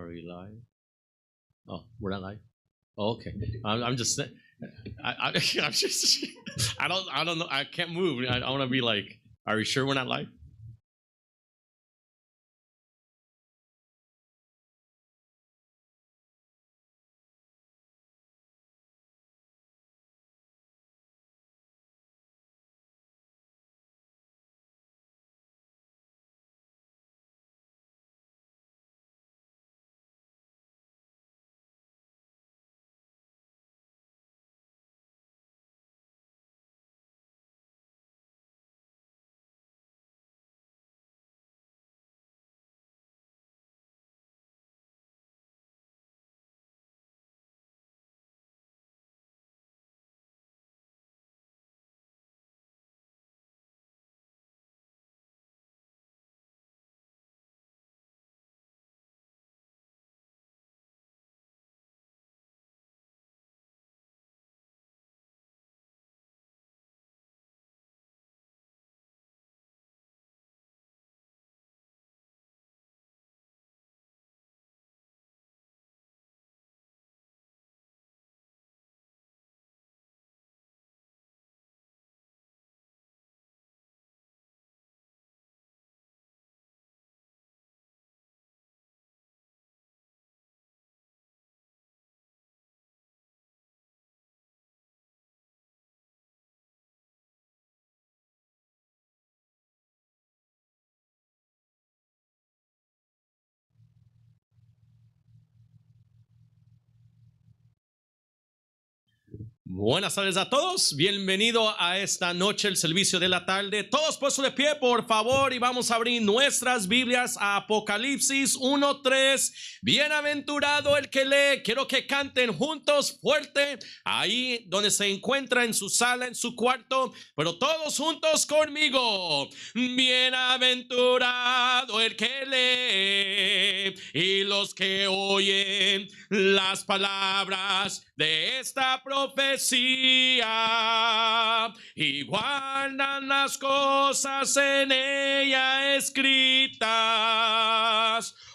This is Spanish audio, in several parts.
Are we live? Oh, we're not live. Oh, okay. I'm just. I'm just. I don't know. I can't move. I want to be like. Are you sure we're not live? Buenas tardes a todos, bienvenido a esta noche el servicio de la tarde. Todos puestos de pie, por favor, y vamos a abrir nuestras Biblias a Apocalipsis 1:3. Bienaventurado el que lee. Quiero que canten juntos fuerte ahí donde se encuentra, en su sala, en su cuarto, pero todos juntos conmigo. Bienaventurado el que lee y los que oyen las palabras de esta profecía y guardan las cosas en ella escritas,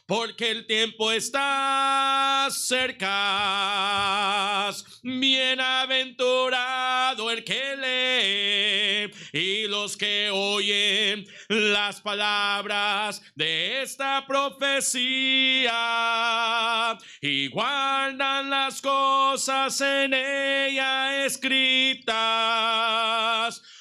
porque el tiempo está cerca. Bienaventurado el que lee y los que oyen las palabras de esta profecía y guardan las cosas en ella escritas,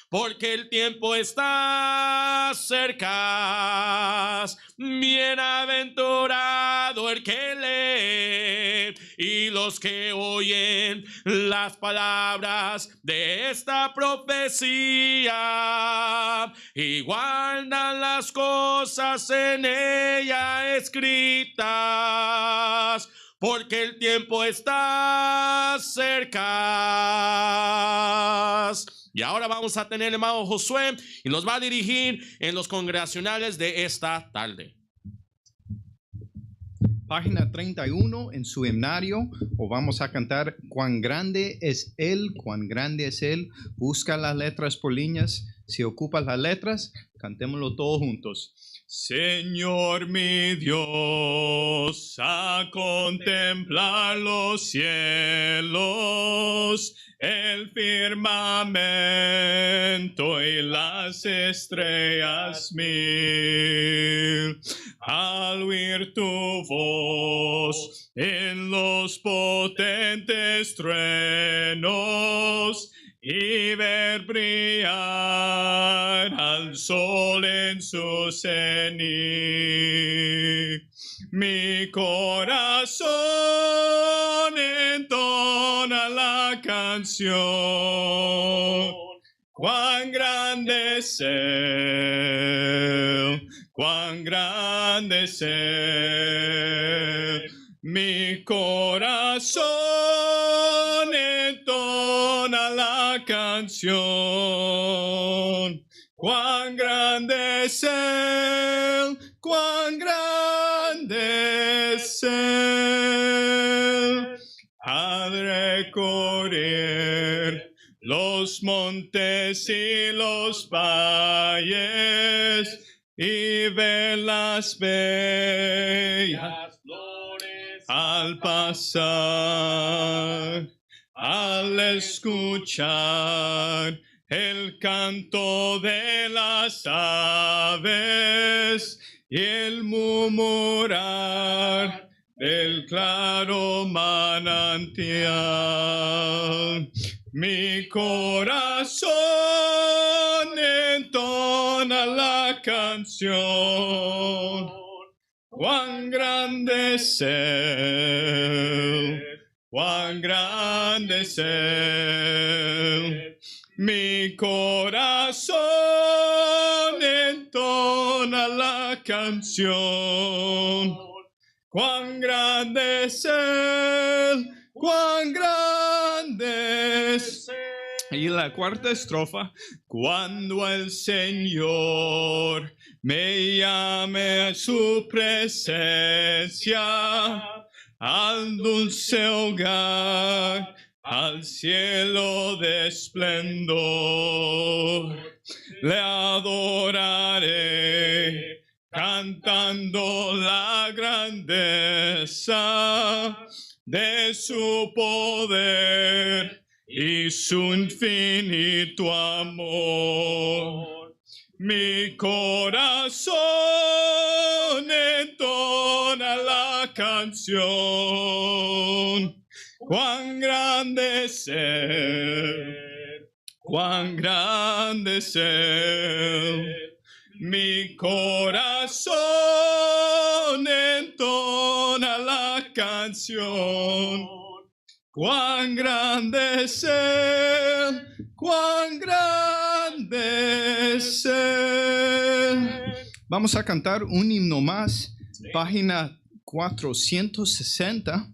porque el tiempo está cerca. Bienaventurado el que lee y los que oyen las palabras de esta profecía y guardan las cosas en ella escritas, porque el tiempo está cerca. Y ahora vamos a tener el hermano Josué y nos va a dirigir en los congregacionales de esta tarde. Página 31 en su himnario, o vamos a cantar Cuán grande es Él, cuán grande es Él. Busca las letras por líneas. Si ocupas las letras, cantémoslo todos juntos. Señor mi Dios, a contemplar los cielos, el firmamento y las estrellas mil, al oír tu voz en los potentes truenos y ver brillar al sol en su cenit. Mi corazón entona la canción. Cuán grande es Él, cuán grande es Él. Mi corazón entona la canción. Cuán grande es Él, cuán grande es Él. Al recorrer los montes y los valles y ver las bellas flores al pasar, al escuchar el canto de las aves y el murmurar del claro manantial. Mi corazón entona la canción. Cuán grande es Él, cuán grande es Él. Mi corazón entona la canción. Cuán grande es Él, cuán grande es Él. Y la cuarta estrofa, cuando el Señor me llame a su presencia, al dulce hogar, al cielo de esplendor, le adoraré, cantando la grandeza de su poder y su infinito amor. Mi corazón entona la canción. Cuán grande es Él, cuán grande es Él. Mi corazón entona la canción. Cuán grande es Él, cuán grande es Él. Vamos a cantar un himno más, página 460.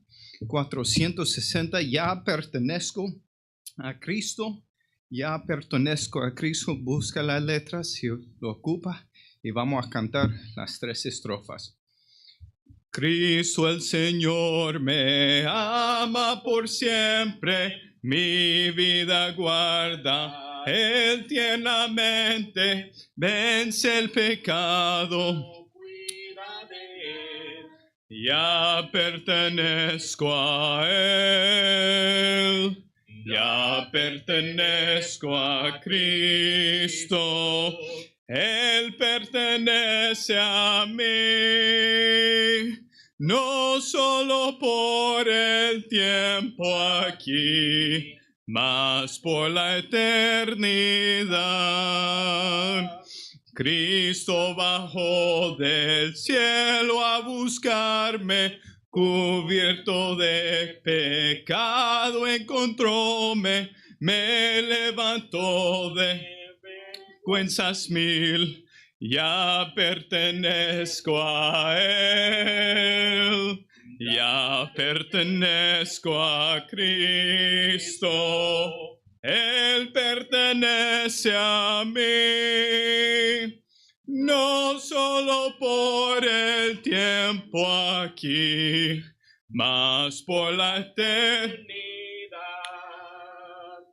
460, ya pertenezco a Cristo, ya pertenezco a Cristo. Busca las letras si lo ocupa y vamos a cantar las 3 estrofas. Cristo el Señor me ama por siempre, mi vida guarda, Él tiernamente vence el pecado. Ya pertenezco a Él, ya pertenezco a Cristo, Él pertenece a mí, no solo por el tiempo aquí, mas por la eternidad. Cristo bajó del cielo a buscarme, cubierto de pecado encontróme, me levantó de vergüenzas mil, ya pertenezco a Él, ya pertenezco a Cristo. Él pertenece a mí, no solo por el tiempo aquí, mas por la eternidad.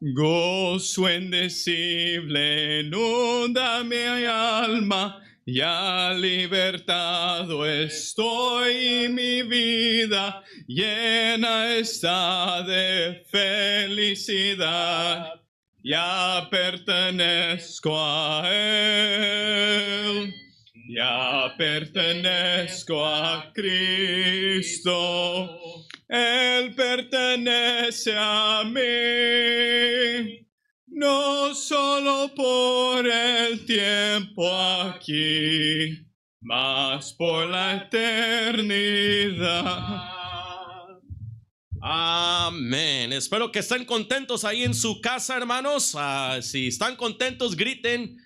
Gozo indecible inunda mi alma, ya libertado estoy y mi vida llena está de felicidad. Ya pertenezco a Él, ya pertenezco a Cristo, Él pertenece a mí. No solo por el tiempo aquí, mas por la eternidad. Amén. Espero que estén contentos ahí en su casa, hermanos. Si están contentos, griten.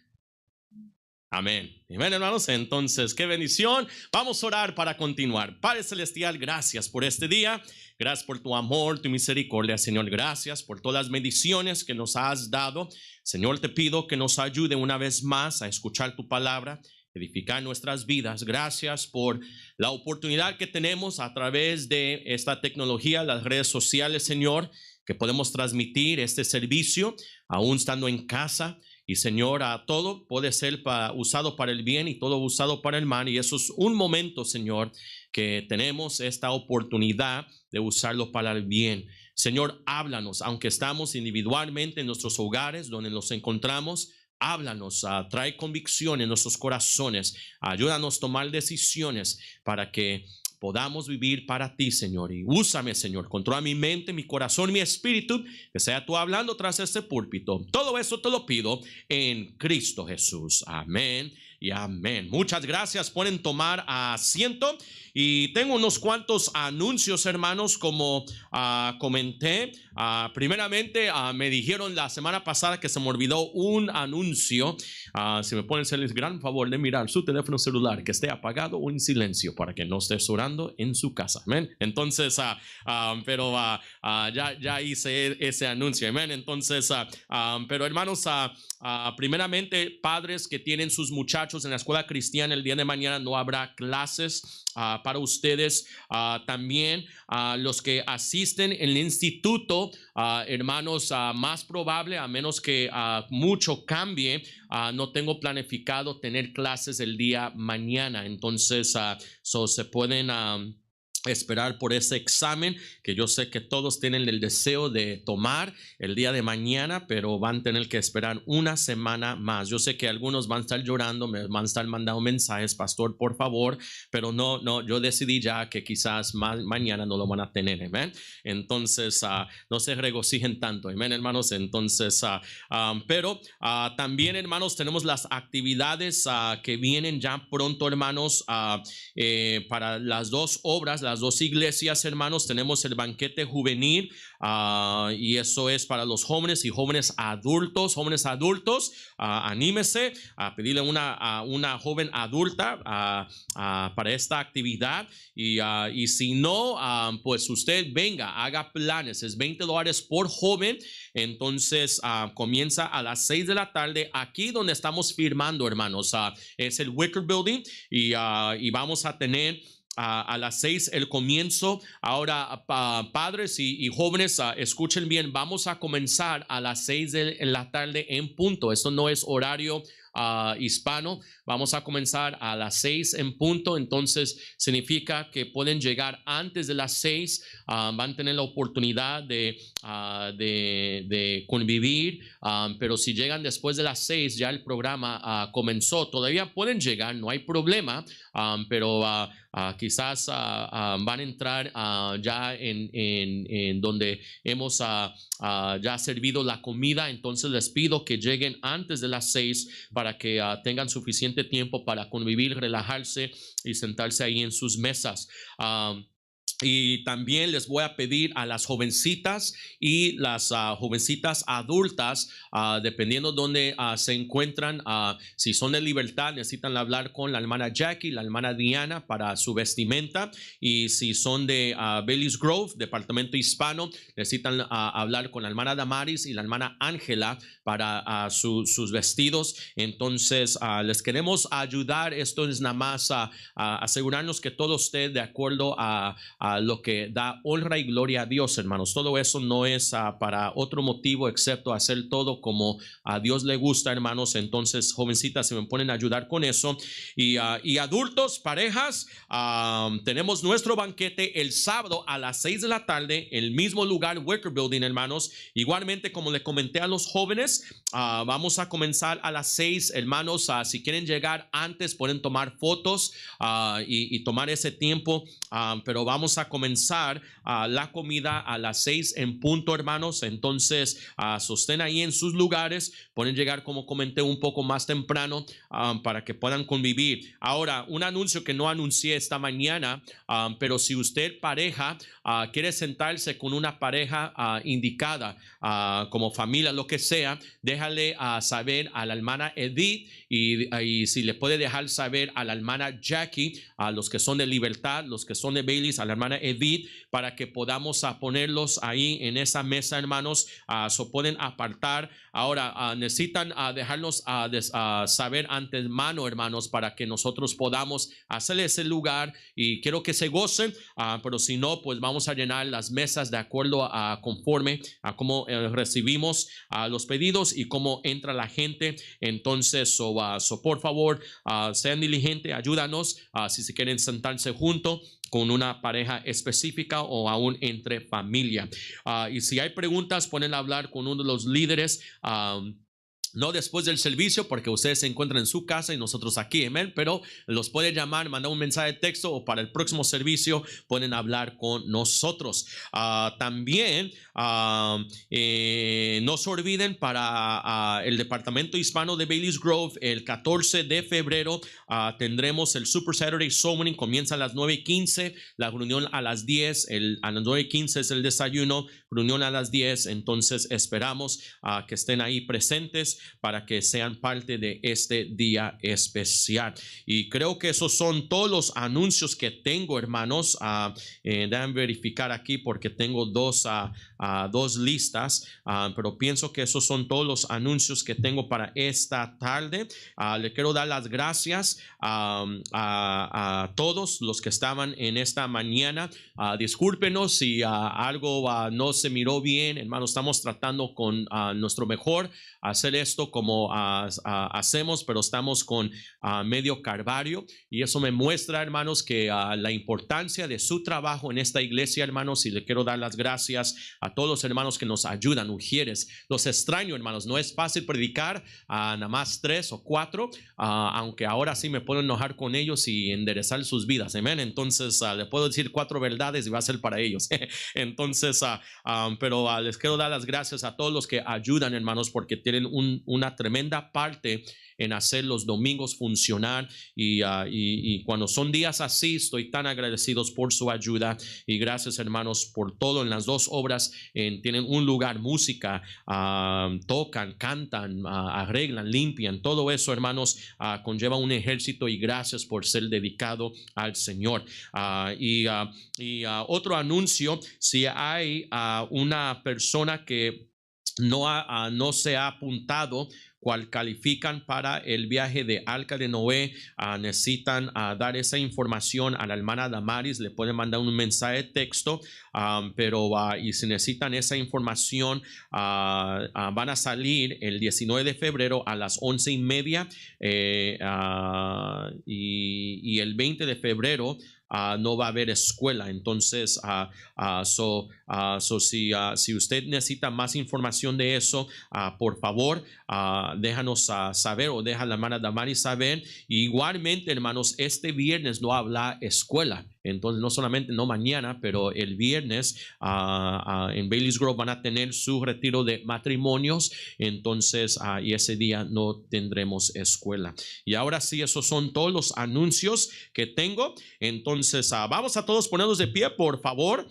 Amén. Amén, hermanos. Entonces, qué bendición. Vamos a orar para continuar. Padre Celestial, gracias por este día. Gracias por tu amor, tu misericordia, Señor. Gracias por todas las bendiciones que nos has dado. Señor, te pido que nos ayude una vez más a escuchar tu palabra, edificar nuestras vidas. Gracias por la oportunidad que tenemos a través de esta tecnología, las redes sociales, Señor, que podemos transmitir este servicio aún estando en casa. Y Señor, todo puede ser usado para el bien y todo usado para el mal. Y eso es un momento, Señor, que tenemos esta oportunidad de usarlo para el bien. Señor, háblanos, aunque estamos individualmente en nuestros hogares donde nos encontramos. Háblanos, trae convicción en nuestros corazones. Ayúdanos a tomar decisiones para que podamos vivir para ti, Señor. Y úsame, Señor. Controla mi mente, mi corazón, mi espíritu. Que sea tú hablando tras este púlpito. Todo eso te lo pido en Cristo Jesús. Amén y amén. Muchas gracias. Pueden tomar asiento. Y tengo unos cuantos anuncios, hermanos, como comenté. Primeramente, me dijeron la semana pasada que se me olvidó un anuncio. Si me pueden hacer el gran favor de mirar su teléfono celular, que esté apagado o en silencio, para que no esté orando en su casa. Amén. Entonces, pero ya hice ese anuncio. Amén. Entonces, pero hermanos, primeramente, padres que tienen sus muchachos en la escuela cristiana, el día de mañana no habrá clases para ustedes. También los que asisten en el instituto, hermanos, más probable, a menos que mucho cambie, no tengo planificado tener clases el día mañana. Entonces, se pueden esperar por ese examen que yo sé que todos tienen el deseo de tomar el día de mañana, pero van a tener que esperar una semana más. Yo sé que algunos van a estar llorando, me van a estar mandando mensajes, pastor, por favor, pero no, yo decidí ya que quizás mañana no lo van a tener, amén. Entonces, no se regocijen tanto, amén, hermanos. Entonces, pero también, hermanos, tenemos las actividades que vienen ya pronto, hermanos, para las dos obras, las dos iglesias, hermanos. Tenemos el banquete juvenil, y eso es para los jóvenes y jóvenes adultos. Jóvenes adultos, anímese a pedirle a una joven adulta para esta actividad. Y si no, pues usted venga, haga planes. Es $20 por joven. Entonces comienza a las 6 de la tarde aquí donde estamos firmando, hermanos. Es el Wicker Building, y vamos a tener a las 6 el comienzo. Ahora, padres y jóvenes, escuchen bien, vamos a comenzar a las 6 de la tarde en punto. Esto no es horario hispano. Vamos a comenzar a las 6 en punto. Entonces significa que pueden llegar antes de las 6. Van a tener la oportunidad de convivir, pero si llegan después de las 6, ya el programa comenzó. Todavía pueden llegar, no hay problema, pero quizás van a entrar ya en donde hemos ya servido la comida. Entonces les pido que lleguen antes de las 6 para que tengan suficiente tiempo para convivir, relajarse y sentarse ahí en sus mesas. Y también les voy a pedir a las jovencitas y las jovencitas adultas, dependiendo dónde se encuentran, si son de Libertad, necesitan hablar con la hermana Jackie, la hermana Diana para su vestimenta. Y si son de Bailey's Grove, departamento hispano, necesitan hablar con la hermana Damaris y la hermana Ángela para sus vestidos. Entonces, les queremos ayudar. Esto es nada más asegurarnos que todo esté de acuerdo a lo que da honra y gloria a Dios, hermanos. Todo eso no es para otro motivo excepto hacer todo como a Dios le gusta, hermanos. Entonces, jovencitas, se me ponen a ayudar con eso. Y adultos, parejas, tenemos nuestro banquete el sábado a las 6 de la tarde, el mismo lugar, Wicker Building, hermanos. Igualmente, como le comenté a los jóvenes, vamos a comenzar a las 6, hermanos. Si quieren llegar antes, pueden tomar fotos y tomar ese tiempo, pero vamos a comenzar la comida a las 6 en punto, hermanos. Entonces, sostén ahí en sus lugares. Pueden llegar, como comenté, un poco más temprano para que puedan convivir. Ahora, un anuncio que no anuncié esta mañana, pero si usted, pareja, quiere sentarse con una pareja indicada, como familia, lo que sea, déjale saber a la hermana Edith, y si le puede dejar saber a la hermana Jackie, a los que son de Libertad, los que son de Bailey's, a la hermana Edith, para que podamos ponerlos ahí en esa mesa, hermanos. So pueden apartar Ahora necesitan dejarnos saber antemano, hermanos, para que nosotros podamos hacer ese lugar, y quiero que se gocen, pero si no, pues vamos a llenar las mesas de acuerdo a conforme a cómo recibimos los pedidos y cómo entra la gente. Entonces, por favor, sean diligentes, ayúdanos si se quieren sentarse juntos con una pareja específica o aún entre familia. Y si hay preguntas, pueden hablar con uno de los líderes. No después del servicio, porque ustedes se encuentran en su casa y nosotros aquí, amén, pero los pueden llamar, mandar un mensaje de texto, o para el próximo servicio pueden hablar con nosotros. También no se olviden, para el departamento hispano de Bailey's Grove, el 14 de febrero tendremos el Super Saturday Summoning. Comienza a las 9:15, la reunión a las 10, a las 9:15 es el desayuno, reunión a las 10. Entonces esperamos que estén ahí presentes para que sean parte de este día especial. Y creo que esos son todos los anuncios que tengo, hermanos. Déjenme verificar aquí porque tengo dos listas, pero pienso que esos son todos los anuncios que tengo para esta tarde. Le quiero dar las gracias a todos los que estaban en esta mañana. Discúlpenos si algo no se miró bien, hermanos. Estamos tratando con nuestro mejor hacer esto como hacemos, pero estamos con medio calvario, y eso me muestra, hermanos, que la importancia de su trabajo en esta iglesia, hermanos. Y le quiero dar las gracias a todos los hermanos que nos ayudan. Ujieres, los extraño, hermanos. No es fácil predicar nada más 3 o 4, aunque ahora sí me puedo enojar con ellos y enderezar sus vidas, amén. Entonces le puedo decir 4 verdades y va a ser para ellos. Entonces pero les quiero dar las gracias a todos los que ayudan, hermanos, porque tienen una tremenda parte en hacer los domingos funcionar, y cuando son días así, estoy tan agradecidos por su ayuda. Y gracias, hermanos, por todo. En las 2 obras tienen un lugar, música, tocan, cantan, arreglan, limpian, todo eso, hermanos, conlleva un ejército, y gracias por ser dedicado al Señor. Otro anuncio: si hay una persona que no se ha apuntado, cual califican para el viaje de Arca de Noé, necesitan dar esa información a la hermana Damaris. Le pueden mandar un mensaje de texto, y si necesitan esa información, van a salir el 19 de febrero a las 11:30, y el 20 de febrero no va a haber escuela. Entonces si usted necesita más información de eso, por favor, déjanos saber, o deja a la hermana Damaris saber. Y igualmente, hermanos, este viernes no habrá escuela. Entonces, no solamente no mañana, pero el viernes en Bailey's Grove van a tener su retiro de matrimonios. Entonces, y ese día no tendremos escuela. Y ahora sí, esos son todos los anuncios que tengo. Entonces, vamos a todos ponernos de pie, por favor.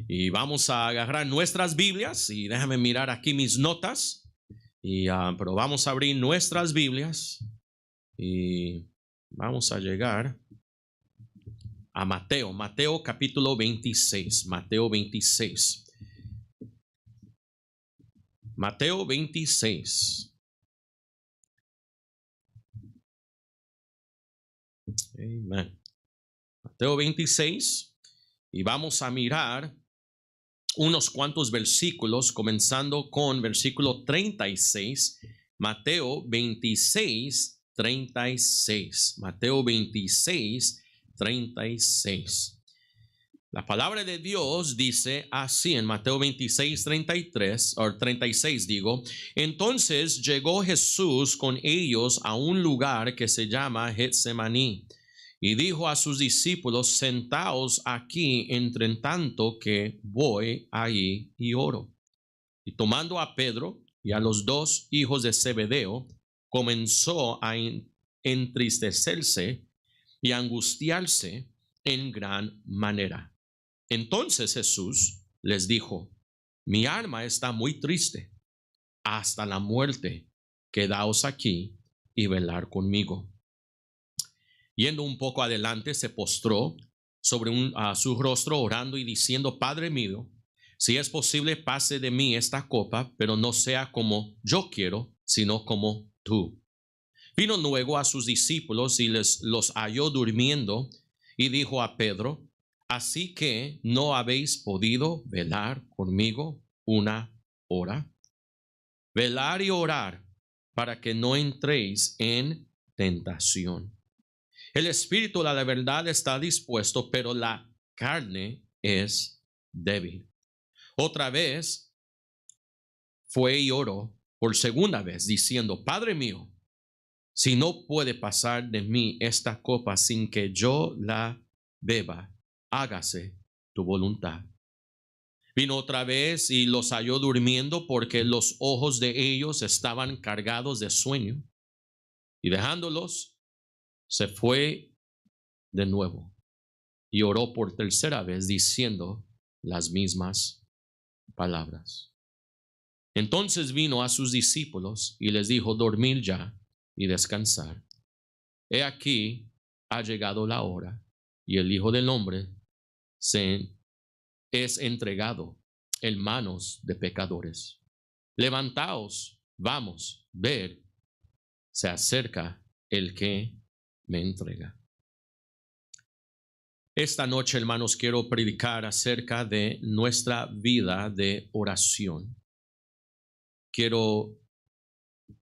Y vamos a agarrar nuestras Biblias, y déjame mirar aquí mis notas. Pero vamos a abrir nuestras Biblias y vamos a llegar a Mateo capítulo 26. Mateo 26. Mateo 26. Amén. Mateo 26. Y vamos a mirar unos cuantos versículos, comenzando con versículo 36. Mateo 26, 36. Mateo 26, 36. La palabra de Dios dice así en Mateo 26, 33, o 36 digo: entonces llegó Jesús con ellos a un lugar que se llama Getsemaní, y dijo a sus discípulos: sentaos aquí entre tanto que voy ahí y oro. Y tomando a Pedro y a los 2 hijos de Zebedeo, comenzó a entristecerse y a angustiarse en gran manera. Entonces Jesús les dijo: mi alma está muy triste hasta la muerte. Quedaos aquí y velar conmigo. Yendo un poco adelante, se postró sobre su rostro, orando y diciendo: Padre mío, Si es posible, pase de mí esta copa, pero no sea como yo quiero, sino como tú. Vino luego a sus discípulos y los halló durmiendo y dijo a Pedro: ¿así que no habéis podido velar conmigo una hora? Velar y orar para que no entréis en tentación. El espíritu de la verdad está dispuesto, pero la carne es débil. Otra vez fue y oró por segunda vez, diciendo: Padre mío, si no puede pasar de mí esta copa sin que yo la beba, hágase tu voluntad. Vino otra vez y los halló durmiendo, porque los ojos de ellos estaban cargados de sueño. Y dejándolos, se fue de nuevo y oró por tercera vez, diciendo las mismas palabras. Entonces vino a sus discípulos y les dijo: dormid ya y descansar. He aquí, ha llegado la hora, y el Hijo del Hombre es entregado en manos de pecadores. Levantaos, vamos, ver, se acerca el que me entrega. Esta noche, hermanos, quiero predicar acerca de nuestra vida de oración. Quiero,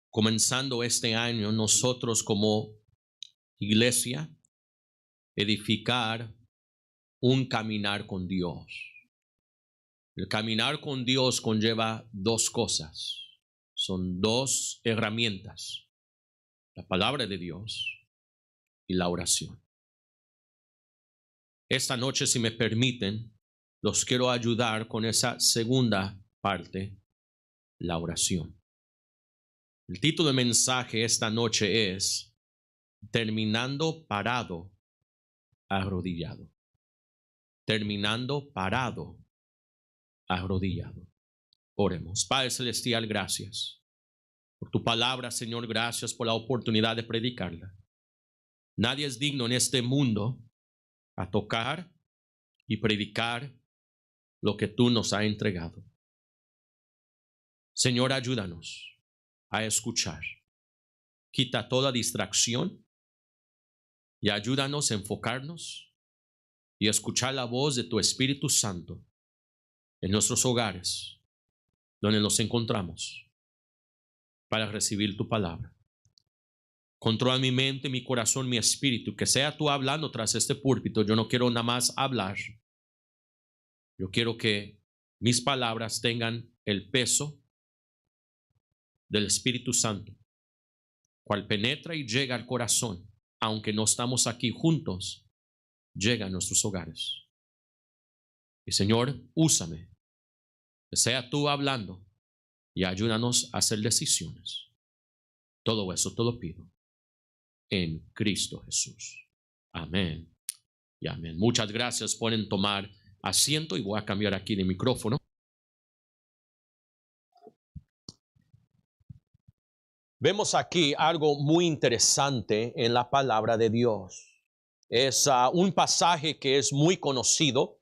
comenzando este año, nosotros como iglesia, edificar un caminar con Dios. El caminar con Dios conlleva dos cosas. Son dos herramientas: la palabra de Dios y la oración. Esta noche, si me permiten, los quiero ayudar con esa segunda parte, la oración. El título del mensaje esta noche es: terminando parado, arrodillado. Terminando parado, arrodillado. Oremos. Padre celestial, gracias por tu palabra, Señor. Gracias por la oportunidad de predicarla. Nadie es digno en este mundo a tocar y predicar lo que tú nos has entregado. Señor, ayúdanos a escuchar. Quita toda distracción y ayúdanos a enfocarnos y a escuchar la voz de tu Espíritu Santo en nuestros hogares, donde nos encontramos, para recibir tu palabra. Controla mi mente, mi corazón, mi espíritu, que sea tú hablando tras este púlpito. Yo no quiero nada más hablar. Yo quiero que mis palabras tengan el peso del Espíritu Santo, cual penetra y llega al corazón, aunque no estamos aquí juntos, llega a nuestros hogares. Y Señor, úsame, que sea tú hablando, y ayúdanos a hacer decisiones. Todo eso te lo pido en Cristo Jesús. Amén y amén. Muchas gracias. Pueden tomar asiento y voy a cambiar aquí de micrófono. Vemos aquí algo muy interesante en la palabra de Dios. Es un pasaje que es muy conocido,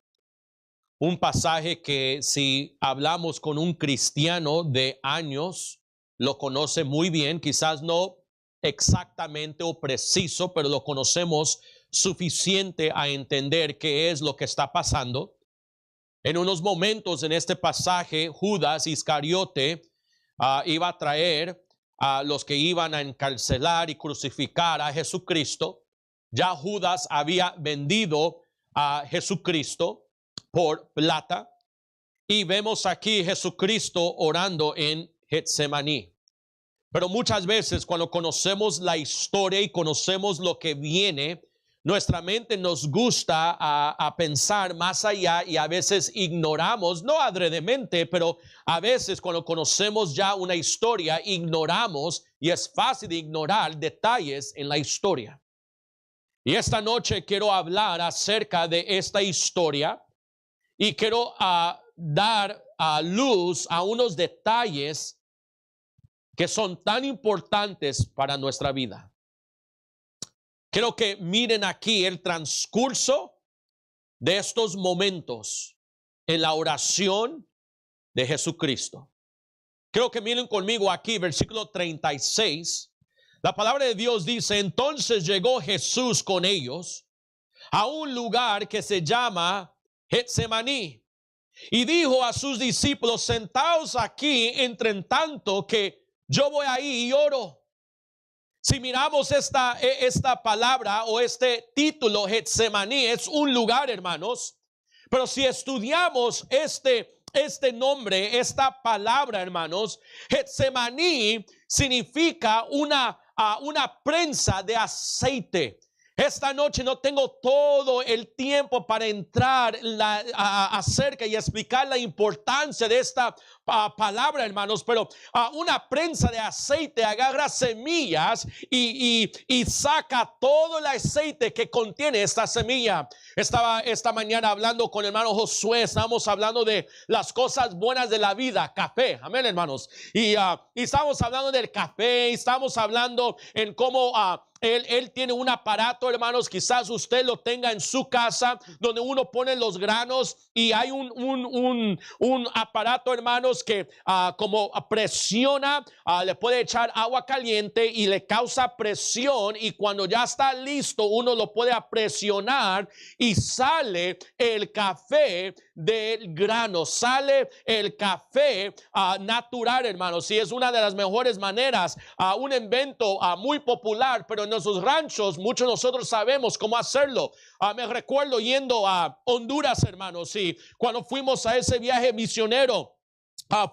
un pasaje que si hablamos con un cristiano de años, lo conoce muy bien, quizás no exactamente o preciso, pero lo conocemos suficiente a entender qué es lo que está pasando. En unos momentos en este pasaje, Judas Iscariote iba a traer a los que iban a encarcelar y crucificar a Jesucristo. Ya Judas había vendido a Jesucristo por plata, y vemos aquí Jesucristo orando en Getsemaní. Pero muchas veces cuando conocemos la historia y conocemos lo que viene, nuestra mente nos gusta a pensar más allá, y a veces ignoramos, no adredemente, pero a veces cuando conocemos ya una historia, ignoramos, y es fácil de ignorar detalles en la historia. Y esta noche quiero hablar acerca de esta historia y quiero dar a luz a unos detalles que son tan importantes para nuestra vida. Quiero que miren aquí el transcurso de estos momentos. en la oración de Jesucristo. Creo que miren conmigo aquí, versículo 36. La palabra de Dios dice: entonces llegó Jesús con ellos a un lugar que se llama Getsemaní, y dijo a sus discípulos: sentaos aquí entre tanto que yo voy ahí y oro. Si miramos esta palabra o este título, Getsemaní, es un lugar, hermanos. Pero si estudiamos este nombre, esta palabra, hermanos, Getsemaní significa una prensa de aceite. Esta noche no tengo todo el tiempo para entrar acerca y explicar la importancia de esta palabra, hermanos, pero una prensa de aceite agarra semillas y saca todo el aceite que contiene esta semilla. Estaba esta mañana hablando con el hermano Josué, estábamos hablando de las cosas buenas de la vida, café, amén, hermanos, y estábamos hablando del café, estábamos hablando en cómo él tiene un aparato, hermanos, quizás usted lo tenga en su casa, donde uno pone los granos y hay un aparato, hermanos, que como presiona, le puede echar agua caliente y le causa presión, y cuando ya está listo uno lo puede presionar y sale el café del grano, sale el café natural, hermanos. Y es una de las mejores maneras, un invento muy popular, pero en nuestros ranchos muchos de nosotros sabemos cómo hacerlo. Me recuerdo yendo a Honduras, hermanos, y cuando fuimos a ese viaje misionero,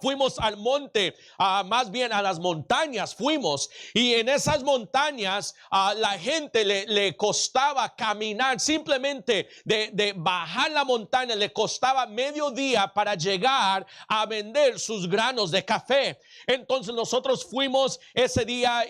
fuimos al monte, más bien a las montañas fuimos, y en esas montañas la gente le costaba caminar, simplemente de bajar la montaña le costaba medio día para llegar a vender sus granos de café. Entonces nosotros fuimos ese día,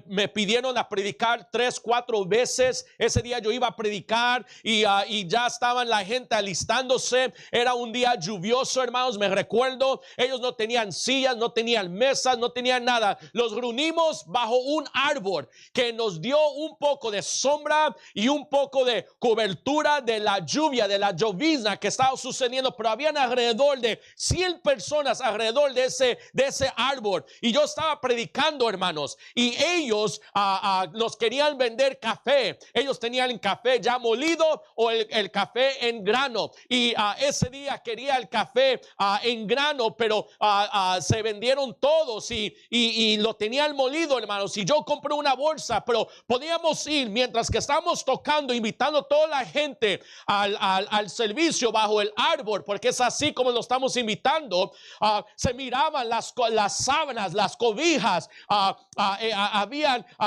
me pidieron a predicar 3-4 veces. Ese día yo iba a predicar y ya estaban la gente alistándose. Era un día lluvioso, hermanos, me recuerdo. Ellos no tenían sillas, no tenían mesas, no tenían nada. Los reunimos bajo un árbol que nos dio un poco de sombra y un poco de cobertura de la lluvia, de la llovizna que estaba sucediendo. Pero habían alrededor de 100 personas alrededor de ese árbol, y yo estaba predicando, hermanos, y ellos nos querían vender café. Ellos tenían el café ya molido o el café en grano, y ese día quería el café en grano, pero se vendieron todos y lo tenían molido, hermanos. Y yo compré una bolsa, pero podíamos ir mientras que estábamos tocando, invitando a toda la gente al servicio bajo el árbol, porque es así como lo estamos invitando. Se miraban las sábanas, las cobijas,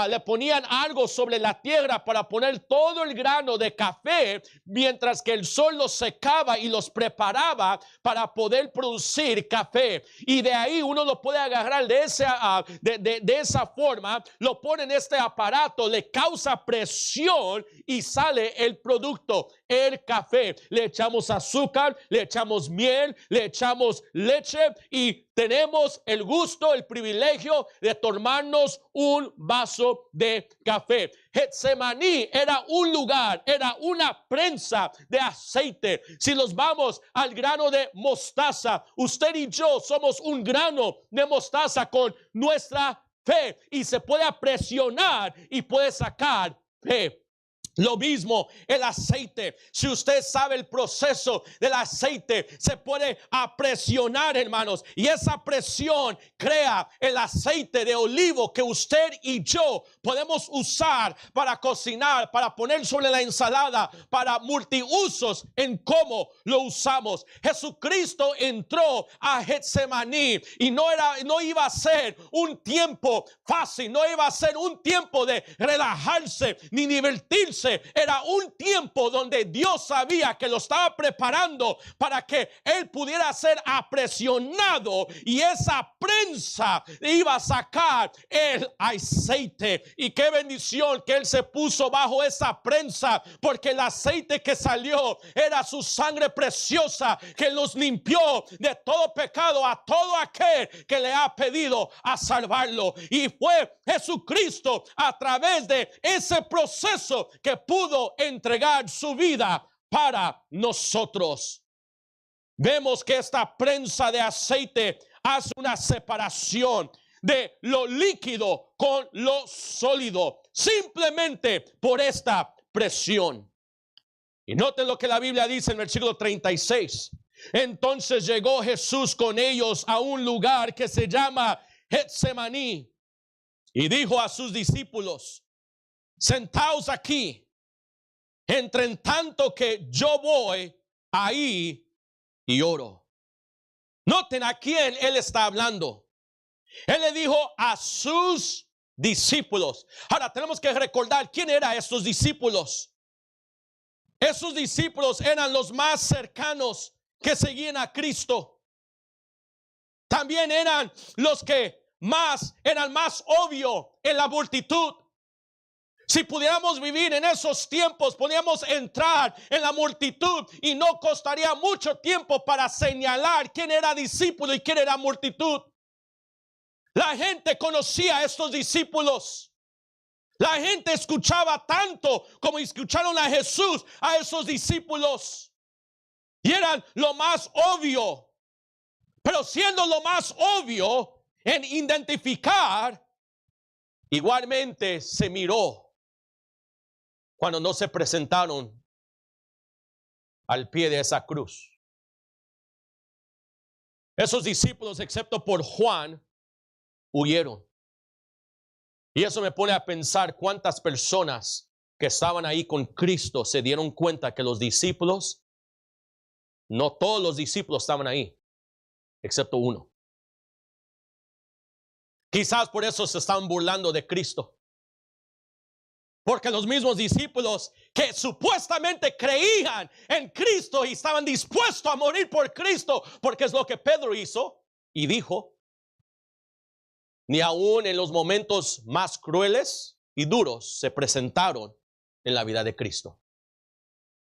le ponían algo sobre la tierra para poner todo el grano de café, mientras que el sol los secaba y los preparaba para poder producir café. Y de ahí uno lo puede agarrar de esa forma, lo pone en este aparato, le causa presión y sale el producto, el café. Le echamos azúcar, le echamos miel, le echamos leche y tenemos el gusto, el privilegio de tomarnos un vaso de café. Getsemaní era un lugar, era una prensa de aceite. Si nos vamos al grano de mostaza, usted y yo somos un grano de mostaza con nuestra fe, y se puede presionar y puede sacar fe. Lo mismo el aceite. Si usted sabe el proceso del aceite, se puede presionar, hermanos, y esa presión crea el aceite de olivo que usted y yo podemos usar para cocinar, para poner sobre la ensalada, para multiusos en cómo lo usamos. Jesucristo entró a Getsemaní y no iba a ser un tiempo fácil, no iba a ser un tiempo de relajarse ni divertirse. Era un tiempo donde Dios sabía que lo estaba preparando para que él pudiera ser apresionado, y esa prensa iba a sacar el aceite. Y qué bendición que él se puso bajo esa prensa, porque el aceite que salió era su sangre preciosa que los limpió de todo pecado a todo aquel que le ha pedido a salvarlo. Y fue Jesucristo, a través de ese proceso, que pudo entregar su vida para nosotros. vemos que esta prensa de aceite hace una separación de lo líquido con lo sólido, simplemente por esta presión. Y noten lo que la Biblia dice en el versículo 36. Entonces llegó Jesús con ellos a un lugar que se llama Getsemaní y dijo a sus discípulos: sentaos aquí, entre tanto que yo voy ahí y oro. Noten a quién él está hablando. Él le dijo a sus discípulos. Ahora tenemos que recordar quién eran estos discípulos. Esos discípulos eran los más cercanos que seguían a Cristo. También eran los que eran más obvio en la multitud. Si pudiéramos vivir en esos tiempos, podíamos entrar en la multitud y no costaría mucho tiempo para señalar quién era discípulo y quién era multitud. La gente conocía a estos discípulos. La gente escuchaba tanto como escucharon a Jesús, a esos discípulos. Y eran lo más obvio. Pero siendo lo más obvio en identificar, igualmente se miró cuando no se presentaron al pie de esa cruz. Esos discípulos, excepto por Juan, huyeron. Y eso me pone a pensar cuántas personas que estaban ahí con Cristo se dieron cuenta que los discípulos, no todos los discípulos estaban ahí, excepto uno. Quizás por eso se estaban burlando de Cristo. Porque los mismos discípulos que supuestamente creían en Cristo y estaban dispuestos a morir por Cristo, porque es lo que Pedro hizo y dijo, ni aún en los momentos más crueles y duros se presentaron en la vida de Cristo.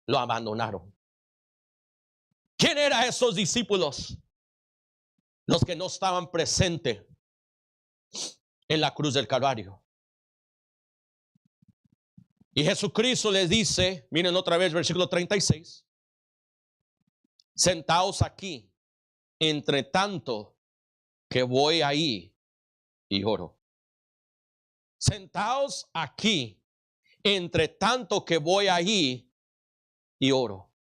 Lo abandonaron. ¿Quién eran esos discípulos? Los que no estaban presentes en la cruz del Calvario. Y Jesucristo les dice, miren otra vez versículo 36, sentaos aquí, entre tanto que voy ahí y oro. Sentaos aquí, entre tanto que voy ahí y oro.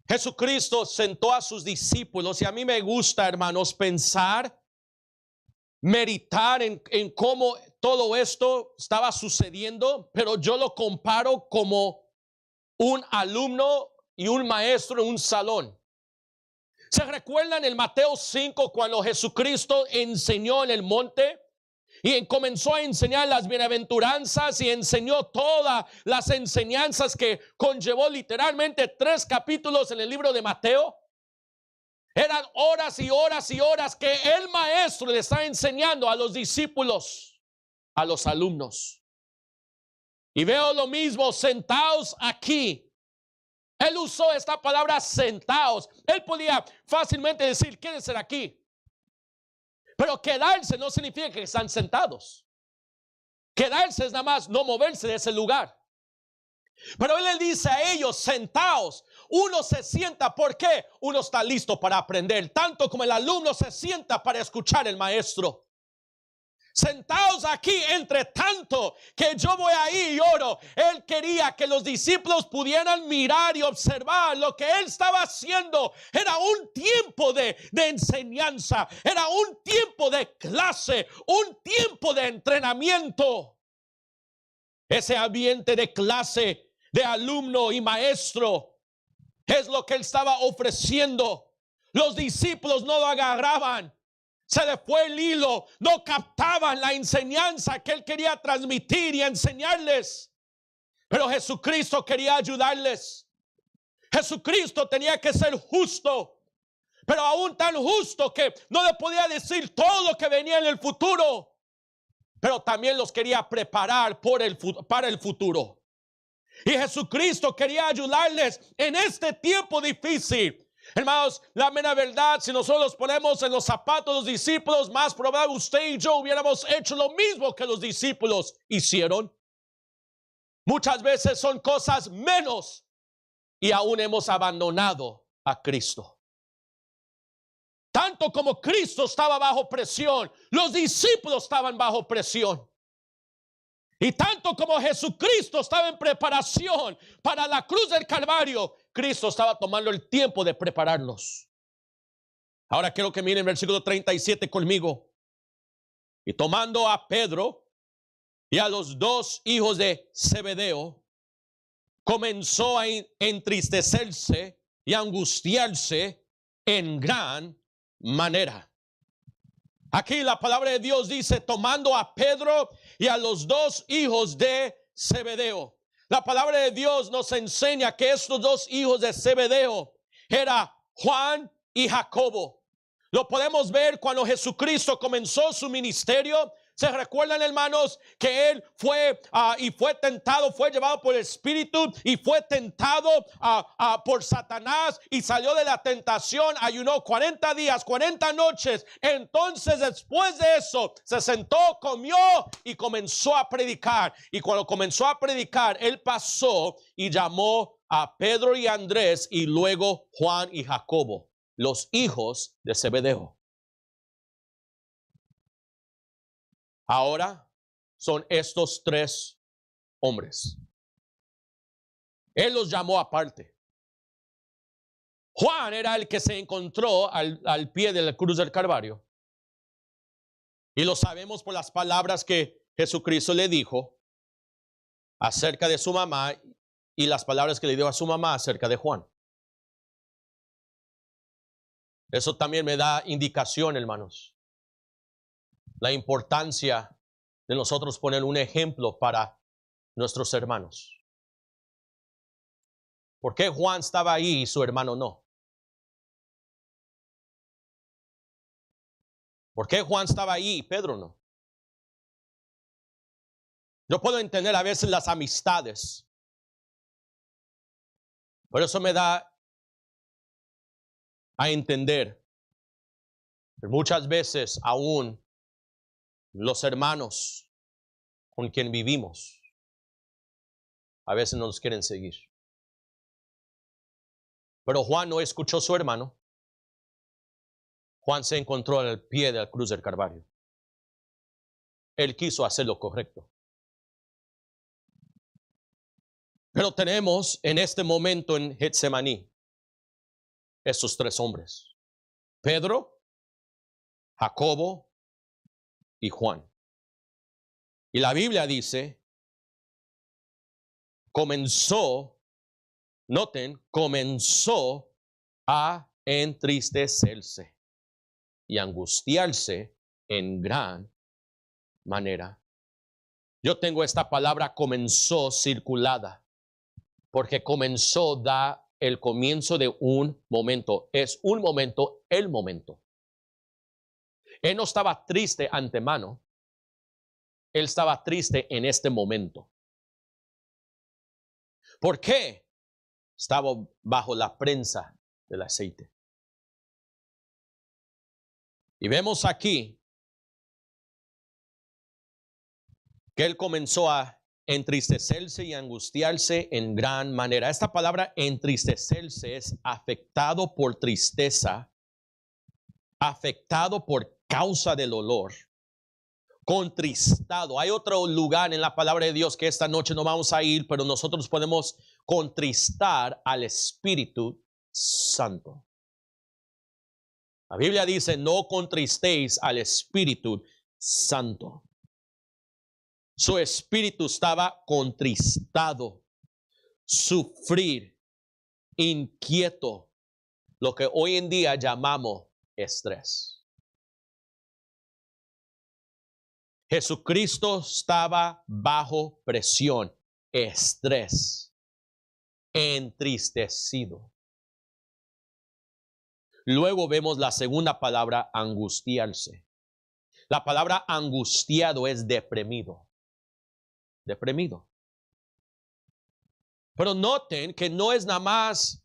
Jesucristo sentó a sus discípulos y a mí me gusta, hermanos, pensar, meditar en cómo todo esto estaba sucediendo, pero yo lo comparo como un alumno y un maestro en un salón. ¿Se recuerdan en Mateo 5 cuando Jesucristo enseñó en el monte y comenzó a enseñar las bienaventuranzas y enseñó todas las enseñanzas que conllevó literalmente 3 capítulos en el libro de Mateo? Eran horas y horas y horas que el maestro le está enseñando a los discípulos, a los alumnos. Y veo lo mismo, sentaos aquí. Él usó esta palabra sentaos. Él podía fácilmente decir, quédense aquí. Pero quedarse no significa que están sentados. Quedarse es nada más no moverse de ese lugar. Pero él le dice a ellos, sentaos. Uno se sienta, ¿por qué? Uno está listo para aprender, tanto como el alumno se sienta para escuchar al maestro. Sentaos aquí, entre tanto que yo voy ahí y oro. Él quería que los discípulos pudieran mirar y observar lo que él estaba haciendo. Era un tiempo de enseñanza, era un tiempo de clase, un tiempo de entrenamiento. Ese ambiente de clase, de alumno y maestro, es lo que él estaba ofreciendo. Los discípulos no lo agarraban. Se le fue el hilo, no captaban la enseñanza que él quería transmitir y enseñarles. Pero Jesucristo quería ayudarles. Jesucristo tenía que ser justo, pero aún tan justo que no le podía decir todo lo que venía en el futuro, pero también los quería preparar para el futuro. Y Jesucristo quería ayudarles en este tiempo difícil. Hermanos, la mera verdad, si nosotros nos ponemos en los zapatos de los discípulos, más probable usted y yo hubiéramos hecho lo mismo que los discípulos hicieron. Muchas veces son cosas menos y aún hemos abandonado a Cristo. Tanto como Cristo estaba bajo presión, los discípulos estaban bajo presión. Y tanto como Jesucristo estaba en preparación para la cruz del Calvario, Cristo estaba tomando el tiempo de prepararlos. Ahora quiero que miren el versículo 37 conmigo. Y tomando a Pedro y a los dos hijos de Zebedeo, comenzó a entristecerse y angustiarse en gran manera. Aquí la palabra de Dios dice, tomando a Pedro y a los dos hijos de Zebedeo. La palabra de Dios nos enseña que estos dos hijos de Zebedeo era Juan y Jacobo. Lo podemos ver cuando Jesucristo comenzó su ministerio. ¿Se recuerdan, hermanos, que él fue y fue tentado, fue llevado por el Espíritu y fue tentado por Satanás y salió de la tentación, ayunó 40 días, 40 noches. Entonces, después de eso, se sentó, comió y comenzó a predicar. Y cuando comenzó a predicar, él pasó y llamó a Pedro y Andrés y luego Juan y Jacobo, los hijos de Zebedeo. Ahora son estos tres hombres. Él los llamó aparte. Juan era el que se encontró al pie de la cruz del Calvario. Y lo sabemos por las palabras que Jesucristo le dijo acerca de su mamá y las palabras que le dio a su mamá acerca de Juan. Eso también me da indicación, hermanos, la importancia de nosotros poner un ejemplo para nuestros hermanos. ¿Por qué Juan estaba ahí y su hermano no? ¿Por qué Juan estaba ahí y Pedro no? Yo puedo entender a veces las amistades, pero eso me da a entender que muchas veces aún los hermanos con quien vivimos a veces no nos quieren seguir. Pero Juan no escuchó a su hermano. Juan se encontró al pie de la cruz del Calvario. Él quiso hacer lo correcto. Pero tenemos en este momento en Getsemaní esos tres hombres: Pedro, Jacobo y Juan. Y la Biblia dice, comenzó a entristecerse y angustiarse en gran manera. Yo tengo esta palabra comenzó circulada, porque comenzó da el comienzo de un momento. Es un momento, el momento. Él no estaba triste antemano. Él estaba triste en este momento. ¿Por qué? Estaba bajo la prensa del aceite. Y vemos aquí que él comenzó a entristecerse y angustiarse en gran manera. Esta palabra entristecerse es afectado por tristeza, afectado por causa del dolor, contristado. Hay otro lugar en la palabra de Dios que esta noche no vamos a ir, pero nosotros podemos contristar al Espíritu Santo. La Biblia dice, no contristéis al Espíritu Santo. Su espíritu estaba contristado, sufrir, inquieto, lo que hoy en día llamamos estrés. Jesucristo estaba bajo presión, estrés, entristecido. Luego vemos la segunda palabra, angustiarse. La palabra angustiado es deprimido. Deprimido. Pero noten que no es nada más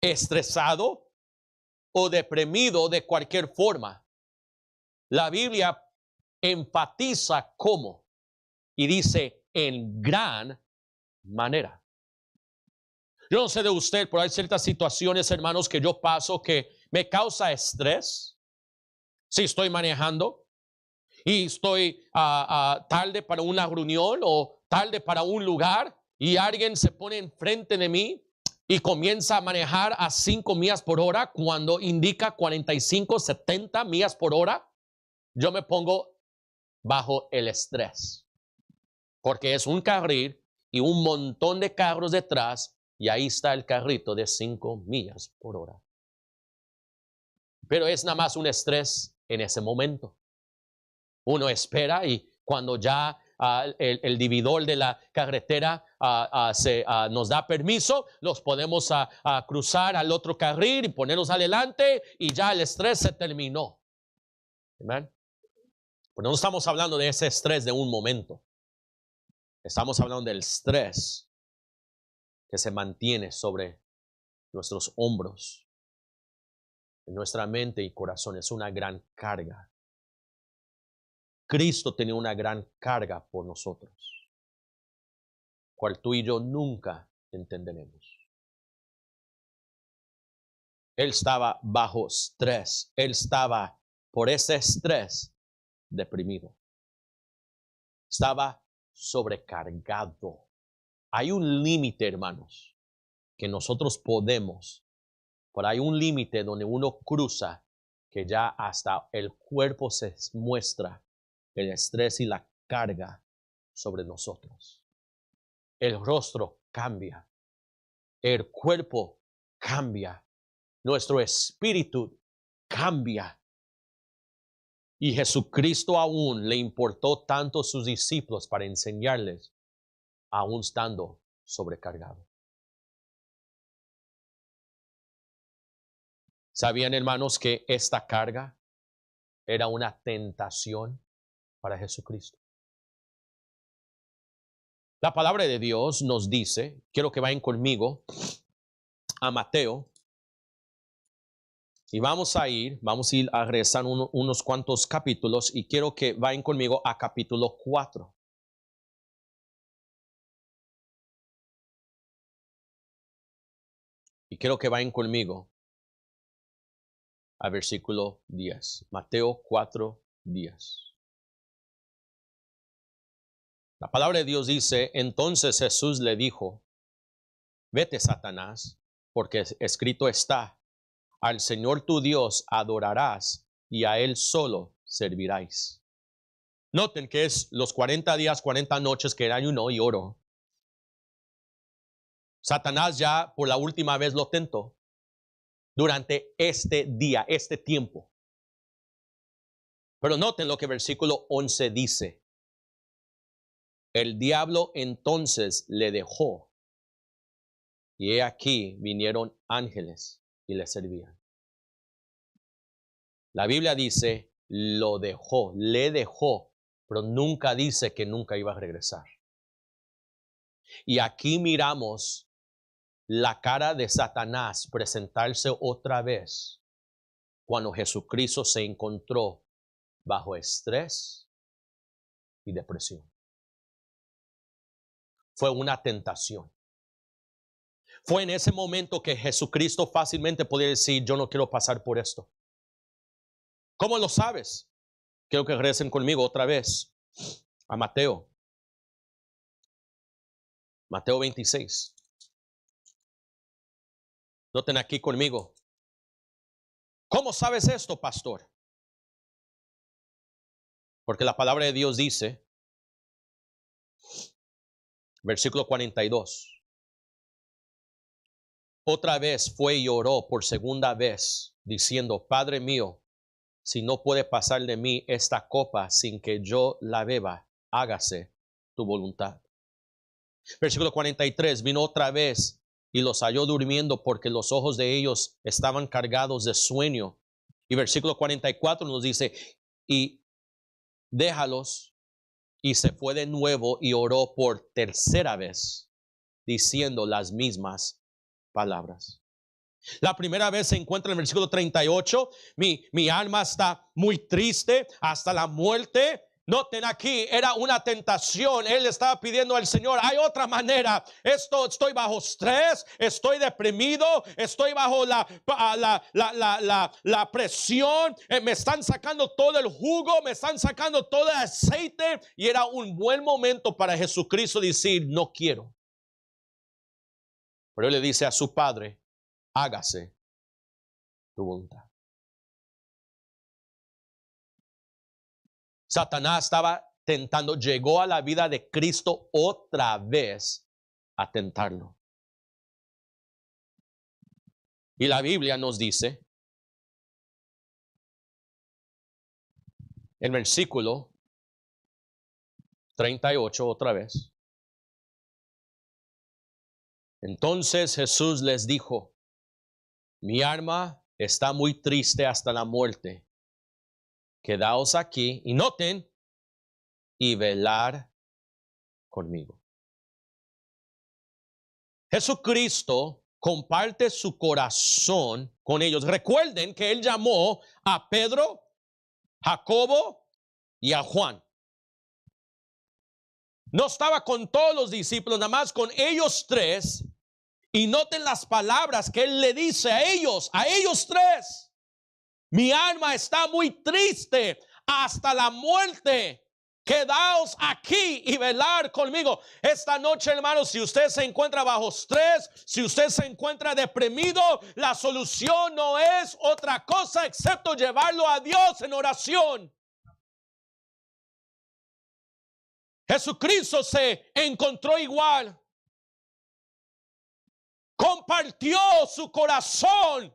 estresado o deprimido de cualquier forma. La Biblia enfatiza cómo y dice en gran manera. Yo no sé de usted, pero hay ciertas situaciones, hermanos, que yo paso que me causa estrés. Si estoy manejando y estoy tarde para una reunión o tarde para un lugar y alguien se pone enfrente de mí y comienza a manejar a 5 millas por hora cuando indica 45, 70 millas por hora, yo me pongo bajo el estrés. Porque es un carril y un montón de carros detrás y ahí está el carrito de 5 millas por hora. Pero es nada más un estrés en ese momento. Uno espera y cuando ya el dividor de la carretera nos da permiso, los podemos cruzar al otro carril y ponernos adelante y ya el estrés se terminó. Amén. Pero no estamos hablando de ese estrés de un momento. Estamos hablando del estrés que se mantiene sobre nuestros hombros, en nuestra mente y corazón. Es una gran carga. Cristo tenía una gran carga por nosotros, cual tú y yo nunca entenderemos. Él estaba bajo estrés. Él estaba por ese estrés deprimido. Estaba sobrecargado. Hay un límite, hermanos, que nosotros podemos, pero hay un límite donde uno cruza que ya hasta el cuerpo se muestra el estrés y la carga sobre nosotros. El rostro cambia, el cuerpo cambia, nuestro espíritu cambia. Y Jesucristo aún le importó tanto a sus discípulos para enseñarles, aún estando sobrecargado. ¿Sabían, hermanos, que esta carga era una tentación para Jesucristo? La palabra de Dios nos dice, quiero que vayan conmigo a Mateo. Y vamos a ir a regresar unos cuantos capítulos y quiero que vayan conmigo a capítulo 4. Y quiero que vayan conmigo a versículo 10. Mateo 4, 10. La palabra de Dios dice, entonces Jesús le dijo, vete, Satanás, porque escrito está, al Señor tu Dios adorarás y a Él solo servirás. Noten que es los 40 días, 40 noches que ayunó y oró. Satanás ya por la última vez lo tentó durante este día, este tiempo. Pero noten lo que versículo 11 dice. El diablo entonces le dejó y he aquí vinieron ángeles y le servían. La Biblia dice, lo dejó, le dejó, pero nunca dice que nunca iba a regresar. Y aquí miramos la cara de Satanás presentarse otra vez cuando Jesucristo se encontró bajo estrés y depresión. Fue una tentación. Fue en ese momento que Jesucristo fácilmente podía decir, yo no quiero pasar por esto. ¿Cómo lo sabes? Quiero que regresen conmigo otra vez a Mateo. Mateo 26. Noten aquí conmigo. ¿Cómo sabes esto, pastor? Porque la palabra de Dios dice, versículo 42. Otra vez fue y oró por segunda vez, diciendo, Padre mío, si no puede pasar de mí esta copa sin que yo la beba, hágase tu voluntad. Versículo 43, vino otra vez y los halló durmiendo porque los ojos de ellos estaban cargados de sueño. Y versículo 44 nos dice, y déjalos, y se fue de nuevo y oró por tercera vez, diciendo las mismas palabras. La primera vez se encuentra en el versículo 38, mi alma está muy triste hasta la muerte, Noten aquí, era una tentación. Él estaba pidiendo al Señor, hay otra manera. Estoy bajo estrés, estoy deprimido, estoy bajo la presión. Me están sacando todo el jugo, me están sacando todo el aceite. Y era un buen momento para Jesucristo decir, no quiero. Pero él le dice a su padre, hágase tu voluntad. Satanás estaba tentando, llegó a la vida de Cristo otra vez a tentarlo. Y la Biblia nos dice, en versículo 38 otra vez. Entonces Jesús les dijo, mi alma está muy triste hasta la muerte. Quedaos aquí y noten y velar conmigo. Jesucristo comparte su corazón con ellos. Recuerden que él llamó a Pedro, Jacobo y a Juan. No estaba con todos los discípulos, nada más con ellos tres. Y noten las palabras que él le dice a ellos tres. Mi alma está muy triste hasta la muerte. Quedaos aquí y velar conmigo. Esta noche, hermanos, si usted se encuentra bajo estrés, si usted se encuentra deprimido, la solución no es otra cosa excepto llevarlo a Dios en oración. Jesucristo se encontró igual. Compartió su corazón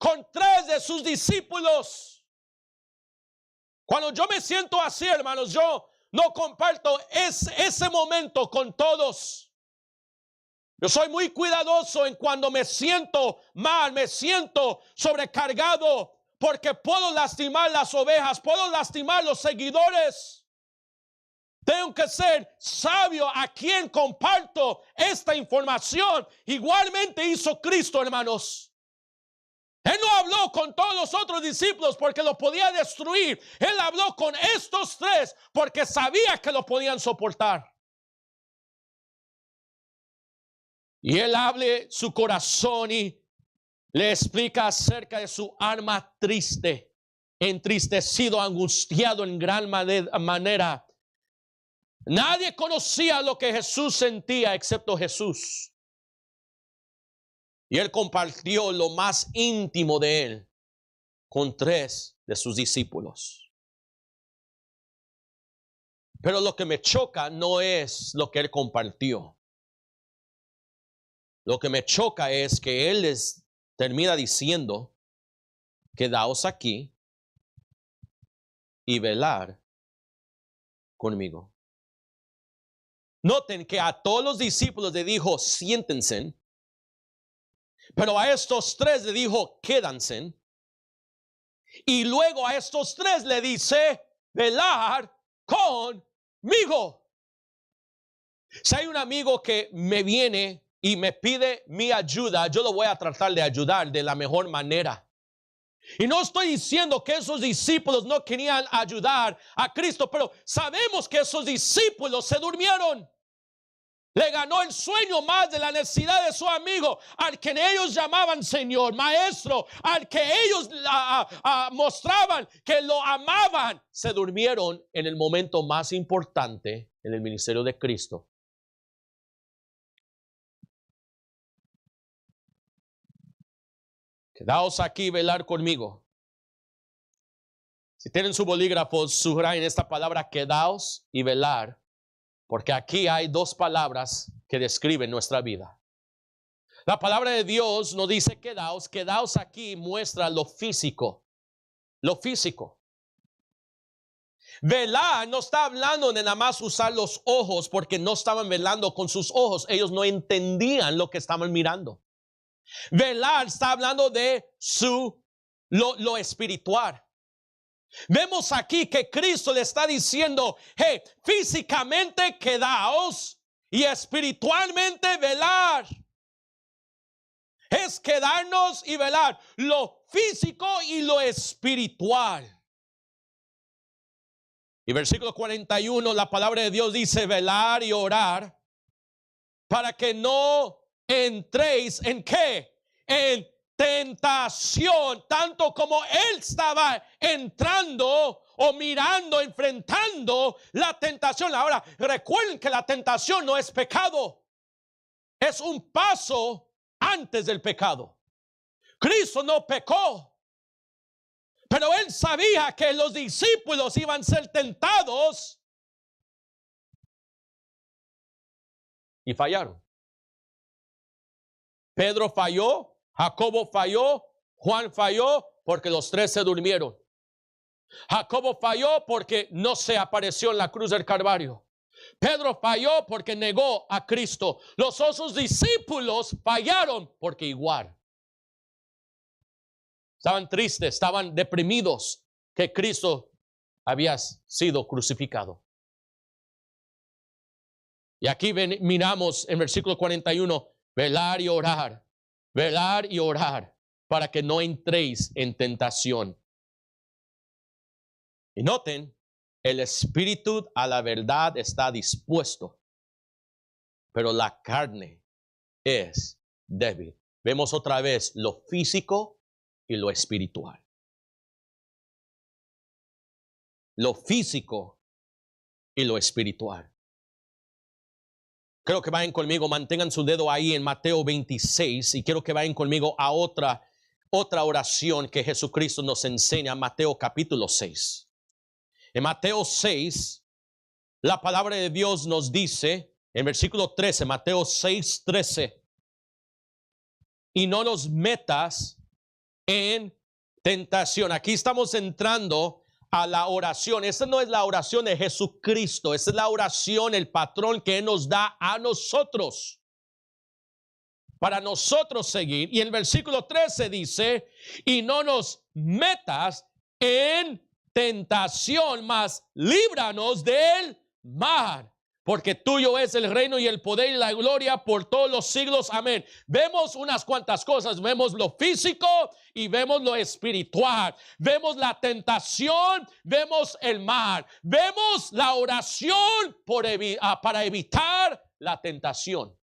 con tres de sus discípulos. Cuando yo me siento así, hermanos, yo no comparto ese momento con todos. Yo soy muy cuidadoso en cuando me siento mal, me siento sobrecargado, porque puedo lastimar las ovejas, puedo lastimar los seguidores. Tengo que ser sabio a quien comparto esta información. Igualmente hizo Cristo, hermanos. Él no habló con todos los otros discípulos porque lo podía destruir. Él habló con estos tres porque sabía que lo podían soportar. Y él abre su corazón y le explica acerca de su alma triste, entristecido, angustiado en gran manera. Nadie conocía lo que Jesús sentía excepto Jesús. Y él compartió lo más íntimo de él con tres de sus discípulos. Pero lo que me choca no es lo que él compartió. Lo que me choca es que él les termina diciendo, quedaos aquí y velar conmigo. Noten que a todos los discípulos le dijo, siéntense. Pero a estos tres le dijo, quédanse. Y luego a estos tres le dice, velar conmigo. Si hay un amigo que me viene y me pide mi ayuda, yo lo voy a tratar de ayudar de la mejor manera. Y no estoy diciendo que esos discípulos no querían ayudar a Cristo, pero sabemos que esos discípulos se durmieron. Le ganó el sueño más de la necesidad de su amigo, al que ellos llamaban Señor, Maestro, al que ellos mostraban que lo amaban. Se durmieron en el momento más importante en el ministerio de Cristo. Quedaos aquí y velar conmigo. Si tienen su bolígrafo, subrayen esta palabra, quedaos y velar. Porque aquí hay dos palabras que describen nuestra vida. La palabra de Dios nos dice quedaos. Quedaos aquí muestra lo físico. Lo físico. Velar no está hablando de nada más usar los ojos, porque no estaban velando con sus ojos. Ellos no entendían lo que estaban mirando. Velar está hablando de lo espiritual. Vemos aquí que Cristo le está diciendo, hey, físicamente quedaos y espiritualmente velar. Es quedarnos y velar lo físico y lo espiritual. Y versículo 41, la palabra de Dios dice: velar y orar para que no entréis en ¿qué? En tentación, tanto como él estaba entrando o mirando, enfrentando la tentación. Ahora, recuerden que la tentación no es pecado, es un paso antes del pecado. Cristo no pecó, pero él sabía que los discípulos iban a ser tentados y fallaron. Pedro falló, Jacobo falló, Juan falló porque los tres se durmieron. Jacobo falló porque no se apareció en la cruz del Calvario. Pedro falló porque negó a Cristo. Los otros discípulos fallaron porque igual estaban tristes, estaban deprimidos que Cristo había sido crucificado. Y aquí miramos en versículo 41, velar y orar para que no entréis en tentación. Y noten, el espíritu a la verdad está dispuesto, pero la carne es débil. Vemos otra vez lo físico y lo espiritual. Lo físico y lo espiritual. Creo que vayan conmigo, mantengan su dedo ahí en Mateo 26 y quiero que vayan conmigo a otra oración que Jesucristo nos enseña, Mateo capítulo 6. En Mateo 6, la palabra de Dios nos dice, en versículo 13, Mateo 6, 13, y no nos metas en tentación. Aquí estamos entrando a la oración. Esta no es la oración de Jesucristo, esta es la oración, el patrón que Él nos da a nosotros, para nosotros seguir. Y el versículo 13 dice, y no nos metas en tentación, mas líbranos del mal. Porque tuyo es el reino y el poder y la gloria por todos los siglos. Amén. Vemos unas cuantas cosas. Vemos lo físico y vemos lo espiritual. Vemos la tentación, vemos el mal. Vemos la oración para evitar la tentación.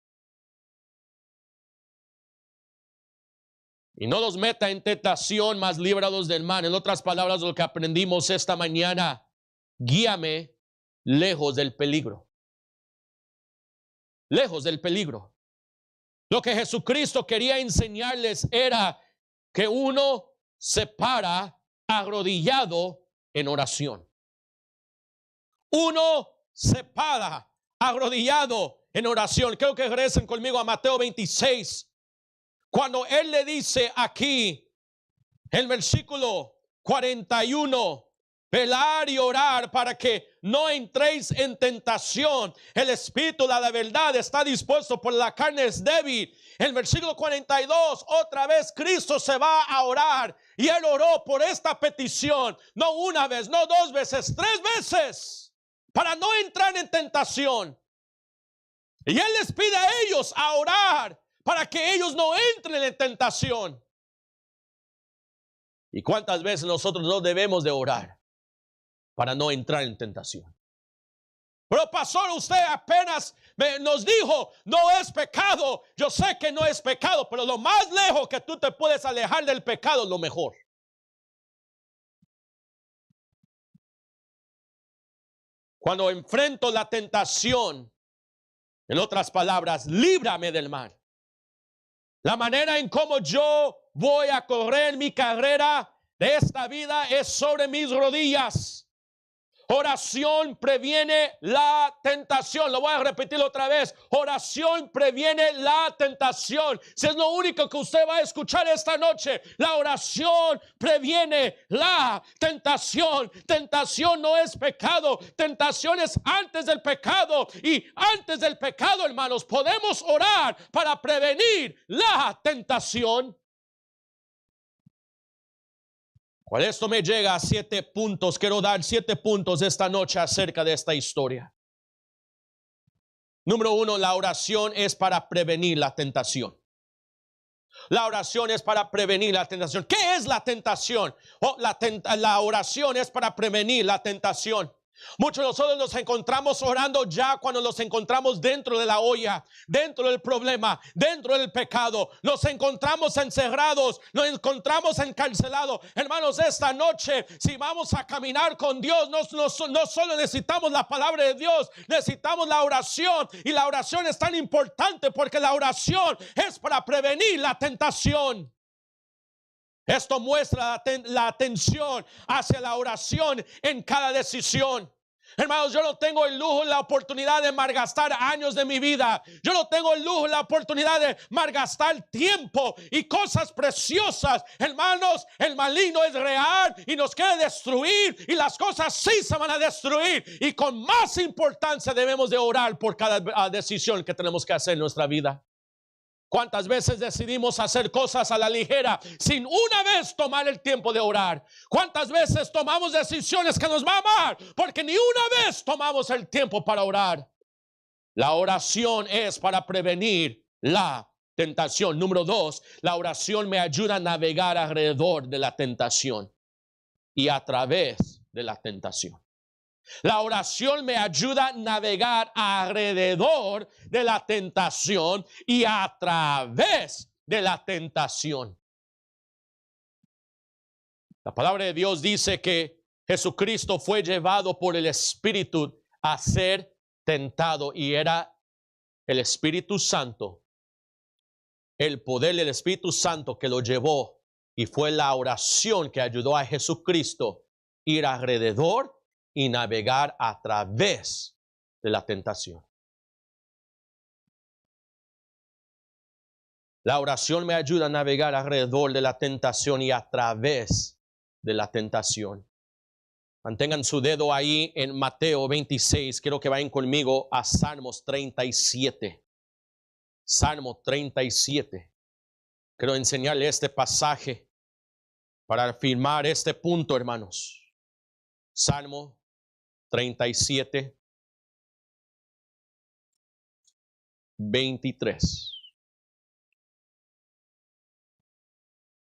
Y no los meta en tentación, mas líbranos del mal. En otras palabras, lo que aprendimos esta mañana, guíame lejos del peligro. Lejos del peligro. Lo que Jesucristo quería enseñarles era que uno se para arrodillado en oración. Uno se para arrodillado en oración. Creo que regresen conmigo a Mateo 26. Cuando Él le dice aquí, el versículo 41, velar y orar para que no entréis en tentación. El espíritu de la verdad está dispuesto, por la carne es débil. En el versículo 42, otra vez Cristo se va a orar. Y Él oró por esta petición. No una vez, no dos veces, 3 veces. Para no entrar en tentación. Y Él les pide a ellos a orar para que ellos no entren en tentación. ¿Y cuántas veces nosotros no debemos de orar para no entrar en tentación? Pero pastor, usted apenas nos dijo, no es pecado. Yo sé que no es pecado, pero lo más lejos que tú te puedes alejar del pecado es lo mejor. Cuando enfrento la tentación, en otras palabras, líbrame del mal. La manera en cómo yo voy a correr mi carrera de esta vida es sobre mis rodillas. Oración previene la tentación. Lo voy a repetir otra vez. Oración previene la tentación. Si es lo único que usted va a escuchar esta noche, la oración previene la tentación. Tentación no es pecado. Tentación es antes del pecado. Y antes del pecado, hermanos, podemos orar para prevenir la tentación. Con esto me llega a 7 puntos. Quiero dar 7 puntos esta noche acerca de esta historia. Número 1, la oración es para prevenir la tentación. La oración es para prevenir la tentación. ¿Qué es la tentación? La oración es para prevenir la tentación. Muchos de nosotros nos encontramos orando ya cuando nos encontramos dentro de la olla, dentro del problema, dentro del pecado. Nos encontramos encerrados, nos encontramos encarcelados. Hermanos, esta noche, si vamos a caminar con Dios, no solo necesitamos la palabra de Dios, necesitamos la oración. Y la oración es tan importante porque la oración es para prevenir la tentación. Esto muestra la atención hacia la oración en cada decisión. Hermanos, yo no tengo el lujo y la oportunidad de malgastar años de mi vida. Yo no tengo el lujo y la oportunidad de malgastar tiempo y cosas preciosas. Hermanos, el maligno es real y nos quiere destruir, y las cosas sí se van a destruir. Y con más importancia debemos de orar por cada decisión que tenemos que hacer en nuestra vida. ¿Cuántas veces decidimos hacer cosas a la ligera sin una vez tomar el tiempo de orar? ¿Cuántas veces tomamos decisiones que nos va mal porque ni una vez tomamos el tiempo para orar? La oración es para prevenir la tentación. Número 2, la oración me ayuda a navegar alrededor de la tentación y a través de la tentación. La oración me ayuda a navegar alrededor de la tentación y a través de la tentación. La palabra de Dios dice que Jesucristo fue llevado por el Espíritu a ser tentado, y era el Espíritu Santo, el poder del Espíritu Santo que lo llevó, y fue la oración que ayudó a Jesucristo a ir alrededor y navegar a través de la tentación. La oración me ayuda a navegar alrededor de la tentación y a través de la tentación. Mantengan su dedo ahí en Mateo 26. Quiero que vayan conmigo a Salmos 37. Salmo 37. Quiero enseñarle este pasaje para afirmar este punto, hermanos. Salmo 37, 23.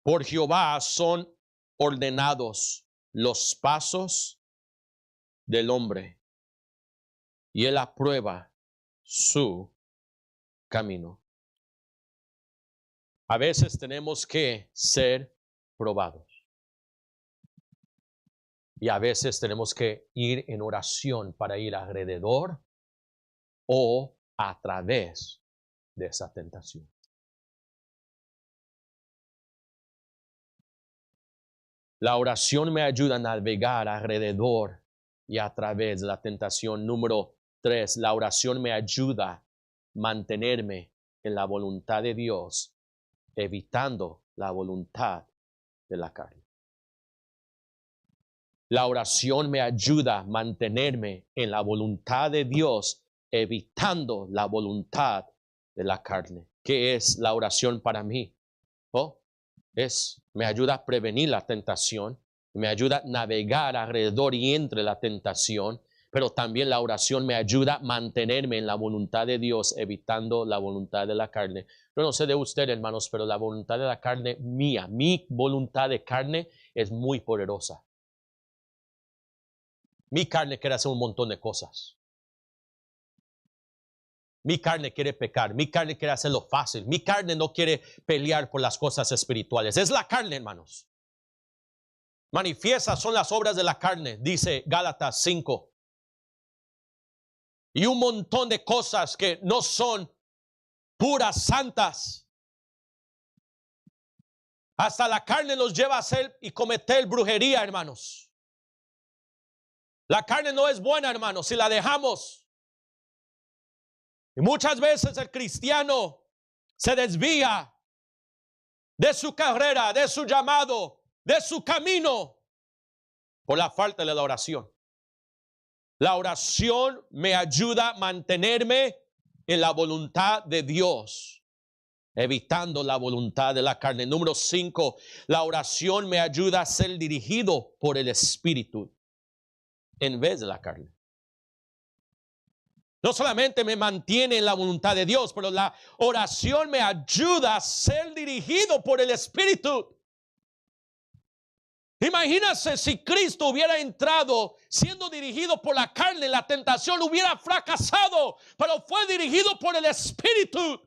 Por Jehová son ordenados los pasos del hombre, y él aprueba su camino. A veces tenemos que ser probados. Y a veces tenemos que ir en oración para ir alrededor o a través de esa tentación. La oración me ayuda a navegar alrededor y a través de la tentación. Número 3, la oración me ayuda a mantenerme en la voluntad de Dios, evitando la voluntad de la carne. La oración me ayuda a mantenerme en la voluntad de Dios, evitando la voluntad de la carne. ¿Qué es la oración para mí? Me ayuda a prevenir la tentación, me ayuda a navegar alrededor y entre la tentación, pero también la oración me ayuda a mantenerme en la voluntad de Dios, evitando la voluntad de la carne. Yo no sé de usted, hermanos, pero la voluntad de la carne mía, mi voluntad de carne es muy poderosa. Mi carne quiere hacer un montón de cosas. Mi carne quiere pecar. Mi carne quiere hacerlo fácil. Mi carne no quiere pelear por las cosas espirituales. Es la carne, hermanos. Manifiestas son las obras de la carne, dice Gálatas 5. Y un montón de cosas que no son puras, santas. Hasta la carne nos lleva a hacer y cometer brujería, hermanos. La carne no es buena, hermanos, si la dejamos. Y muchas veces el cristiano se desvía de su carrera, de su llamado, de su camino, por la falta de la oración. La oración me ayuda a mantenerme en la voluntad de Dios, evitando la voluntad de la carne. Número 5, la oración me ayuda a ser dirigido por el Espíritu en vez de la carne. No solamente me mantiene en la voluntad de Dios, pero la oración me ayuda a ser dirigido por el Espíritu. Imagínense si Cristo hubiera entrado siendo dirigido por la carne, la tentación hubiera fracasado, pero fue dirigido por el Espíritu.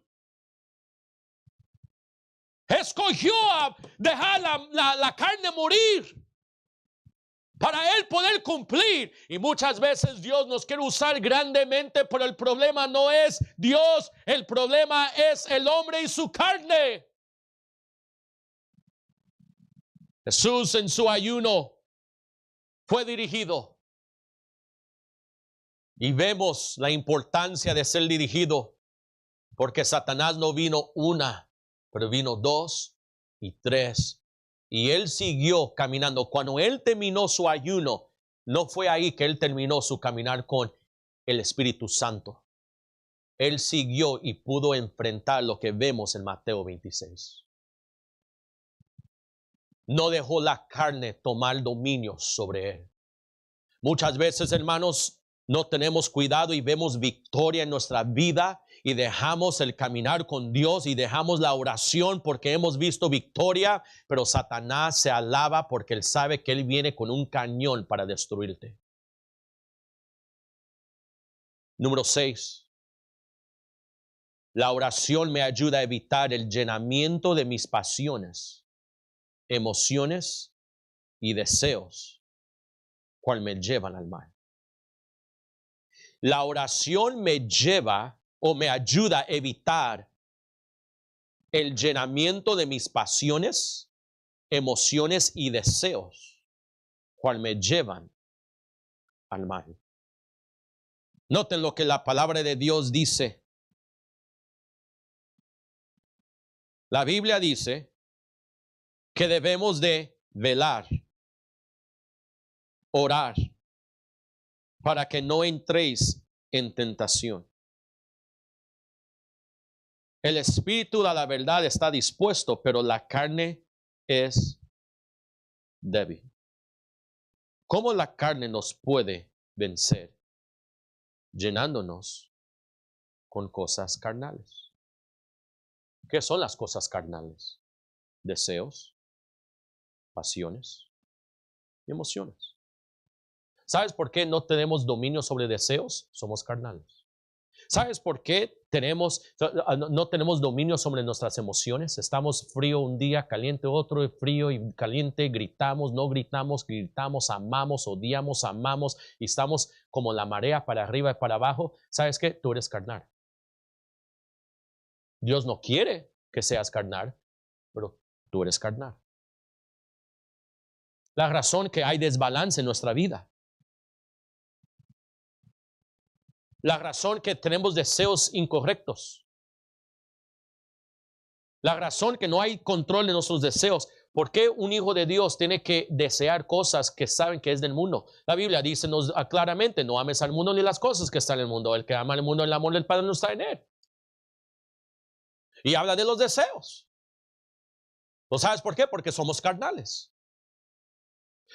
Escogió a dejar la carne morir para él poder cumplir. Y muchas veces Dios nos quiere usar grandemente, pero el problema no es Dios, el problema es el hombre y su carne. Jesús en su ayuno fue dirigido. Y vemos la importancia de ser dirigido, porque Satanás no vino una, pero vino 2 y 3. Y él siguió caminando. Cuando él terminó su ayuno, no fue ahí que él terminó su caminar con el Espíritu Santo. Él siguió y pudo enfrentar lo que vemos en Mateo 26. No dejó la carne tomar dominio sobre él. Muchas veces, hermanos, no tenemos cuidado y vemos victoria en nuestra vida y dejamos el caminar con Dios y dejamos la oración porque hemos visto victoria, pero Satanás se alaba porque él sabe que él viene con un cañón para destruirte. Número 6. La oración me ayuda a evitar el llenamiento de mis pasiones, emociones y deseos, cual me llevan al mal. La oración me lleva o me ayuda a evitar el llenamiento de mis pasiones, emociones y deseos, cual me llevan al mal. Noten lo que la palabra de Dios dice. La Biblia dice que debemos de velar, orar, para que no entréis en tentación. El espíritu a la verdad está dispuesto, pero la carne es débil. ¿Cómo la carne nos puede vencer? Llenándonos con cosas carnales. ¿Qué son las cosas carnales? Deseos, pasiones y emociones. ¿Sabes por qué no tenemos dominio sobre deseos? Somos carnales. ¿Sabes por qué no tenemos dominio sobre nuestras emociones? Estamos frío un día, caliente otro, frío y caliente, gritamos, no gritamos, gritamos, amamos, odiamos, amamos y estamos como la marea para arriba y para abajo. ¿Sabes qué? Tú eres carnal. Dios no quiere que seas carnal, pero tú eres carnal. La razón que hay desbalance en nuestra vida. La razón que tenemos deseos incorrectos. La razón que no hay control de nuestros deseos. ¿Por qué un hijo de Dios tiene que desear cosas que saben que es del mundo? La Biblia dice claramente, no ames al mundo ni las cosas que están en el mundo. El que ama al mundo, el amor del Padre no está en él. Y habla de los deseos. ¿No sabes por qué? Porque somos carnales.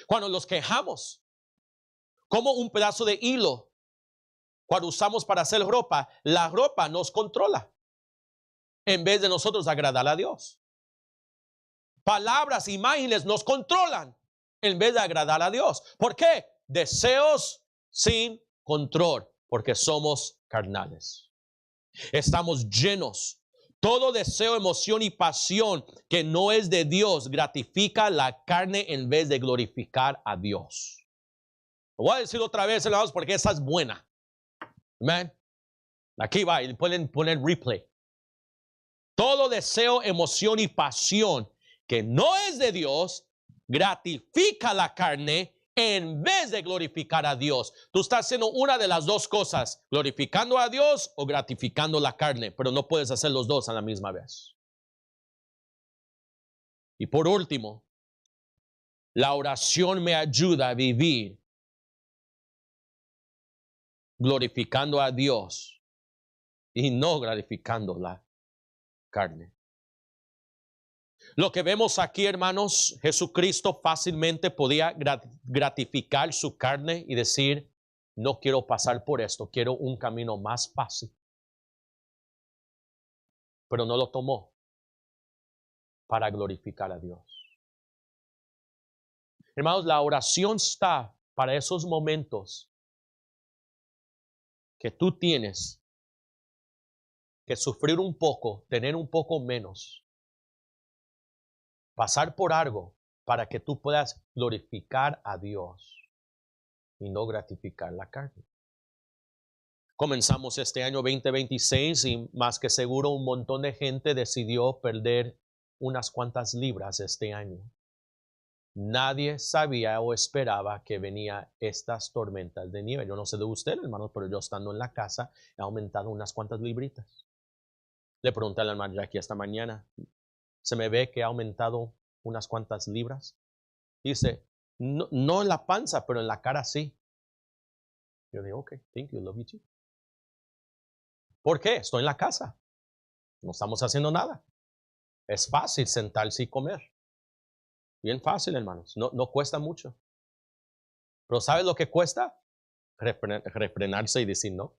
Cuando los quejamos, como un pedazo de hilo, cuando usamos para hacer ropa, la ropa nos controla en vez de nosotros agradar a Dios. Palabras, imágenes nos controlan en vez de agradar a Dios. ¿Por qué? Deseos sin control, porque somos carnales. Estamos llenos. Todo deseo, emoción y pasión que no es de Dios gratifica la carne en vez de glorificar a Dios. Lo voy a decir otra vez, hermanos, porque esa es buena. Amén. Aquí va, y pueden poner replay. Todo deseo, emoción y pasión que no es de Dios gratifica la carne en vez de glorificar a Dios. Tú estás haciendo una de las dos cosas, glorificando a Dios o gratificando la carne, pero no puedes hacer los dos a la misma vez. Y por último, la oración me ayuda a vivir glorificando a Dios y no gratificando la carne. Lo que vemos aquí, hermanos, Jesucristo fácilmente podía gratificar su carne y decir, no quiero pasar por esto, quiero un camino más fácil. Pero no lo tomó para glorificar a Dios. Hermanos, la oración está para esos momentos que tú tienes que sufrir un poco, tener un poco menos, pasar por algo para que tú puedas glorificar a Dios y no gratificar la carne. Comenzamos este año 2026 y más que seguro un montón de gente decidió perder unas cuantas libras este año. Nadie sabía o esperaba que venía estas tormentas de nieve. Yo no sé de usted, hermanos, pero yo estando en la casa he aumentado unas cuantas libritas. Le pregunté a la hermana Jackie esta mañana, ¿se me ve que ha aumentado unas cuantas libras? Dice, no en la panza, pero en la cara sí. Yo digo, ok, thank you, love you too. ¿Por qué? Estoy en la casa. No estamos haciendo nada. Es fácil sentarse y comer. Bien fácil, hermanos. No cuesta mucho. Pero ¿sabes lo que cuesta? Refrenarse y decir no.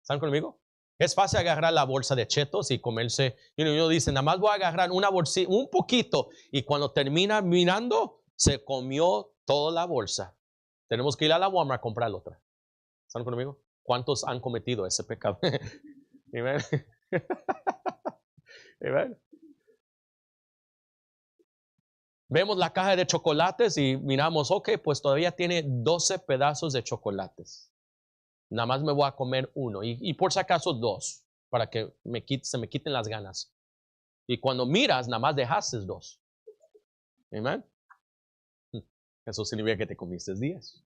¿Están conmigo? Es fácil agarrar la bolsa de chetos y comerse. Y uno dice, nada más voy a agarrar una bolsita, un poquito. Y cuando termina mirando, se comió toda la bolsa. Tenemos que ir a la Walmart a comprar otra. ¿Están conmigo? ¿Cuántos han cometido ese pecado? Amen. Amen. Vemos la caja de chocolates y miramos, ok, pues todavía tiene 12 pedazos de chocolates. Nada más me voy a comer uno y por si acaso 2 para que se me quiten las ganas. Y cuando miras, nada más dejaste 2. Amén. Eso significa que te comiste 10.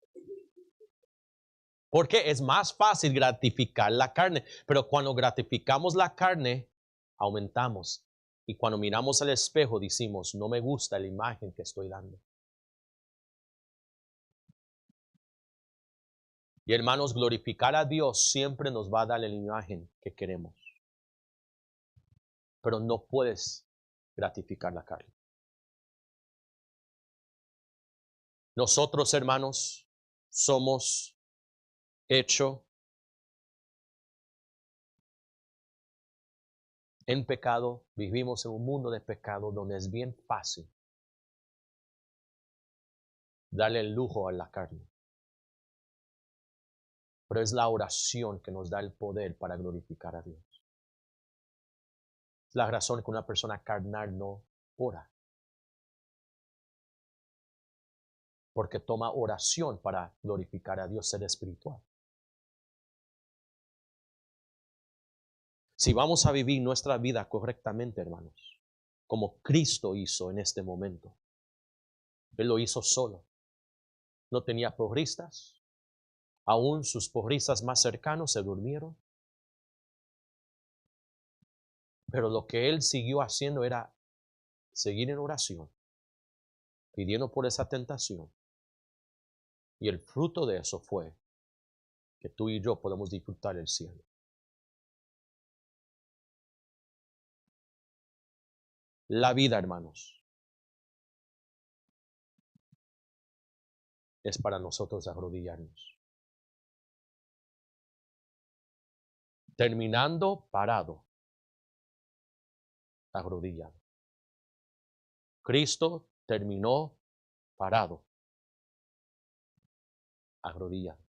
Porque es más fácil gratificar la carne. Pero cuando gratificamos la carne, aumentamos. Y cuando miramos al espejo, decimos, no me gusta la imagen que estoy dando. Y hermanos, glorificar a Dios siempre nos va a dar la imagen que queremos. Pero no puedes gratificar la carne. Nosotros, hermanos, somos hecho en pecado, vivimos en un mundo de pecado donde es bien fácil darle el lujo a la carne. Pero es la oración que nos da el poder para glorificar a Dios. Es la razón que una persona carnal no ora. Porque toma oración para glorificar a Dios, ser espiritual. Si vamos a vivir nuestra vida correctamente, hermanos, como Cristo hizo en este momento, Él lo hizo solo. No tenía porristas. Aún sus porristas más cercanos se durmieron. Pero lo que Él siguió haciendo era seguir en oración, pidiendo por esa tentación. Y el fruto de eso fue que tú y yo podemos disfrutar el cielo. La vida, hermanos, es para nosotros arrodillarnos. Terminando parado, arrodillado. Cristo terminó parado, arrodillado.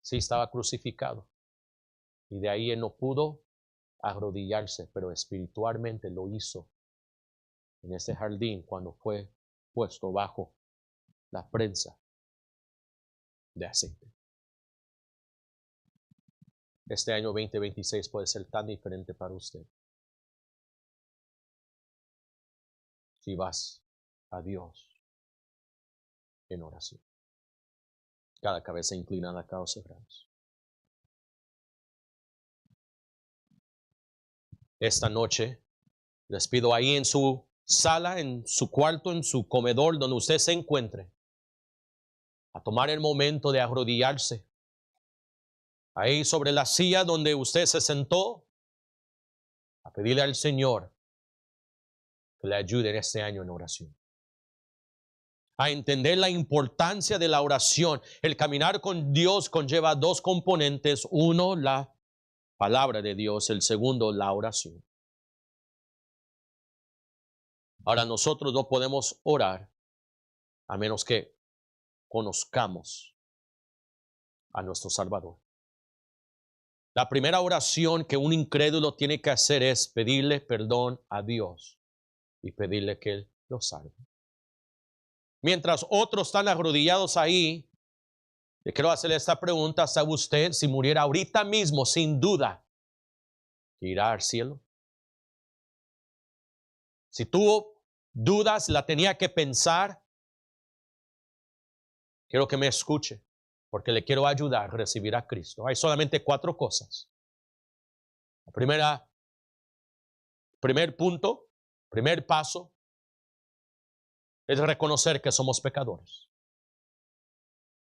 Sí, estaba crucificado. Y de ahí Él no pudo arrodillarse, pero espiritualmente lo hizo en ese jardín cuando fue puesto bajo la prensa de aceite. Este año 2026 puede ser tan diferente para usted si vas a Dios en oración. Cada cabeza inclinada, cada ojos cerrados. Esta noche les pido ahí en su sala, en su cuarto, en su comedor, donde usted se encuentre, a tomar el momento de arrodillarse. Ahí sobre la silla donde usted se sentó, a pedirle al Señor que le ayude en este año en oración. A entender la importancia de la oración. El caminar con Dios conlleva 2 componentes. Uno, la palabra de Dios. El segundo, la oración. Ahora nosotros no podemos orar a menos que conozcamos a nuestro Salvador. La primera oración que un incrédulo tiene que hacer es pedirle perdón a Dios y pedirle que Él lo salve. Mientras otros están arrodillados ahí, le quiero hacerle esta pregunta: ¿sabe usted si muriera ahorita mismo, sin duda, irá al cielo? Si tuvo dudas, la tenía que pensar, quiero que me escuche, porque le quiero ayudar a recibir a Cristo. Hay solamente 4 cosas. La primer punto, primer paso, es reconocer que somos pecadores.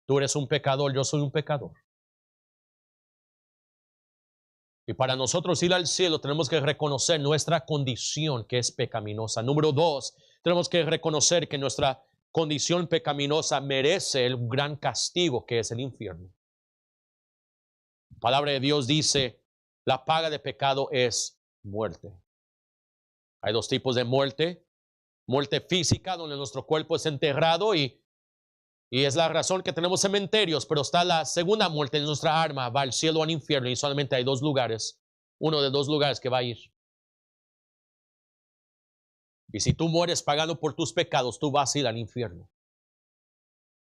Tú eres un pecador, yo soy un pecador. Y para nosotros ir al cielo tenemos que reconocer nuestra condición que es pecaminosa. Número 2, tenemos que reconocer que nuestra condición pecaminosa merece el gran castigo que es el infierno. La palabra de Dios dice: la paga de pecado es muerte. Hay 2 tipos de muerte: muerte física, donde nuestro cuerpo es enterrado y es la razón que tenemos cementerios, pero está la segunda muerte de nuestra alma, va al cielo o al infierno, y solamente hay 2 lugares, uno de 2 lugares que va a ir. Y si tú mueres pagando por tus pecados, tú vas a ir al infierno.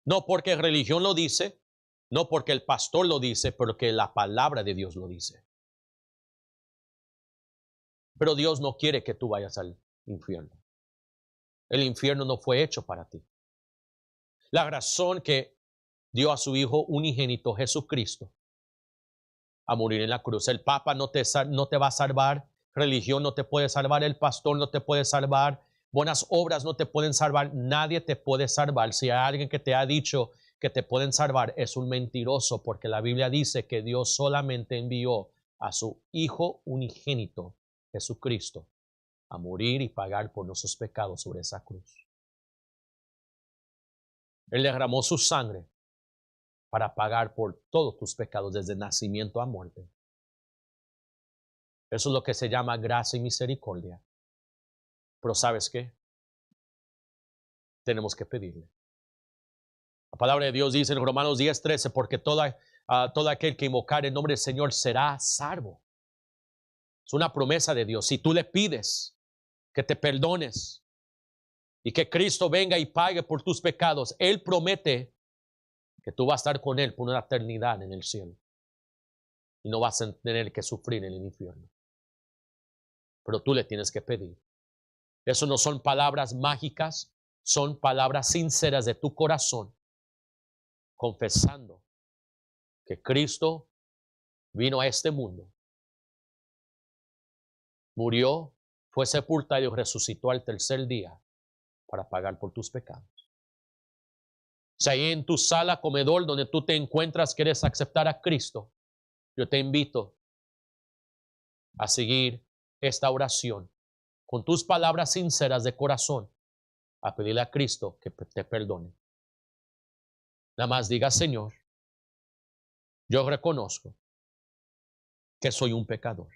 No porque religión lo dice, no porque el pastor lo dice, pero que la palabra de Dios lo dice. Pero Dios no quiere que tú vayas al infierno. El infierno no fue hecho para ti. La razón que dio a su Hijo unigénito Jesucristo a morir en la cruz. El Papa no te va a salvar, religión no te puede salvar, el pastor no te puede salvar, buenas obras no te pueden salvar, nadie te puede salvar. Si hay alguien que te ha dicho que te pueden salvar, es un mentiroso, porque la Biblia dice que Dios solamente envió a su Hijo unigénito, Jesucristo, a morir y pagar por nuestros pecados sobre esa cruz. Él derramó su sangre para pagar por todos tus pecados, desde nacimiento a muerte. Eso es lo que se llama gracia y misericordia. Pero ¿sabes qué? Tenemos que pedirle. La palabra de Dios dice en Romanos 10:13: porque todo aquel que invocar el nombre del Señor será salvo. Es una promesa de Dios. Si tú le pides que te perdones y que Cristo venga y pague por tus pecados, Él promete que tú vas a estar con Él por una eternidad en el cielo y no vas a tener que sufrir en el infierno. Pero tú le tienes que pedir. Eso no son palabras mágicas, son palabras sinceras de tu corazón, confesando que Cristo vino a este mundo, murió, fue sepultado y resucitó al tercer día para pagar por tus pecados. Si ahí en tu sala, comedor, donde tú te encuentras, quieres aceptar a Cristo, yo te invito a seguir esta oración con tus palabras sinceras de corazón, a pedirle a Cristo que te perdone. Nada más diga: Señor, yo reconozco que soy un pecador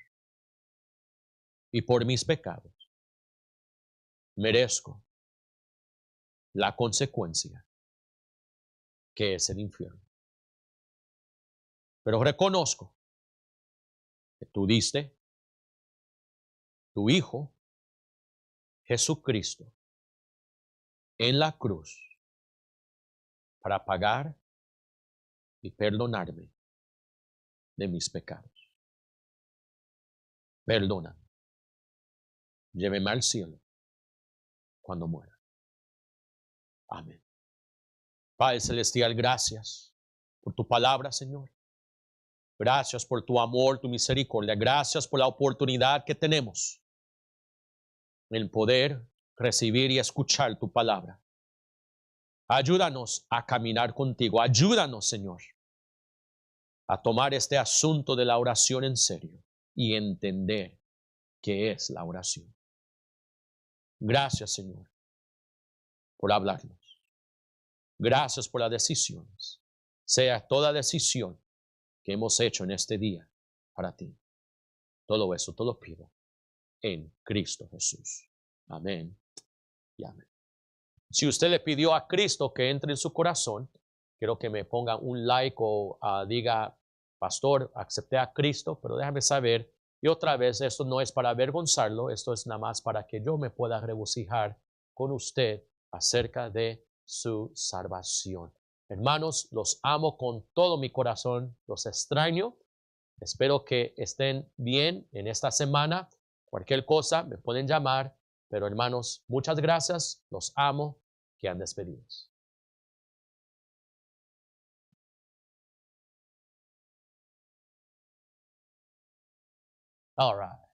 y por mis pecados merezco la consecuencia que es el infierno. Pero reconozco que tú diste tu Hijo Jesucristo en la cruz para pagar y perdonarme de mis pecados. Perdóname. Lléveme al cielo cuando muera. Amén. Padre celestial, gracias por tu palabra, Señor. Gracias por tu amor, tu misericordia. Gracias por la oportunidad que tenemos en poder recibir y escuchar tu palabra. Ayúdanos a caminar contigo. Ayúdanos, Señor, a tomar este asunto de la oración en serio y entender qué es la oración. Gracias, Señor, por hablarnos. Gracias por las decisiones. Sea toda decisión que hemos hecho en este día para ti. Todo eso te lo pido en Cristo Jesús. Amén. llame. Si usted le pidió a Cristo que entre en su corazón, quiero que me ponga un like o diga, pastor, acepté a Cristo, pero déjame saber. Y otra vez, esto no es para avergonzarlo, esto es nada más para que yo me pueda regocijar con usted acerca de su salvación. Hermanos, los amo con todo mi corazón, los extraño. Espero que estén bien en esta semana. Cualquier cosa me pueden llamar, pero hermanos, muchas gracias, los amo, quedan despedidos. All right.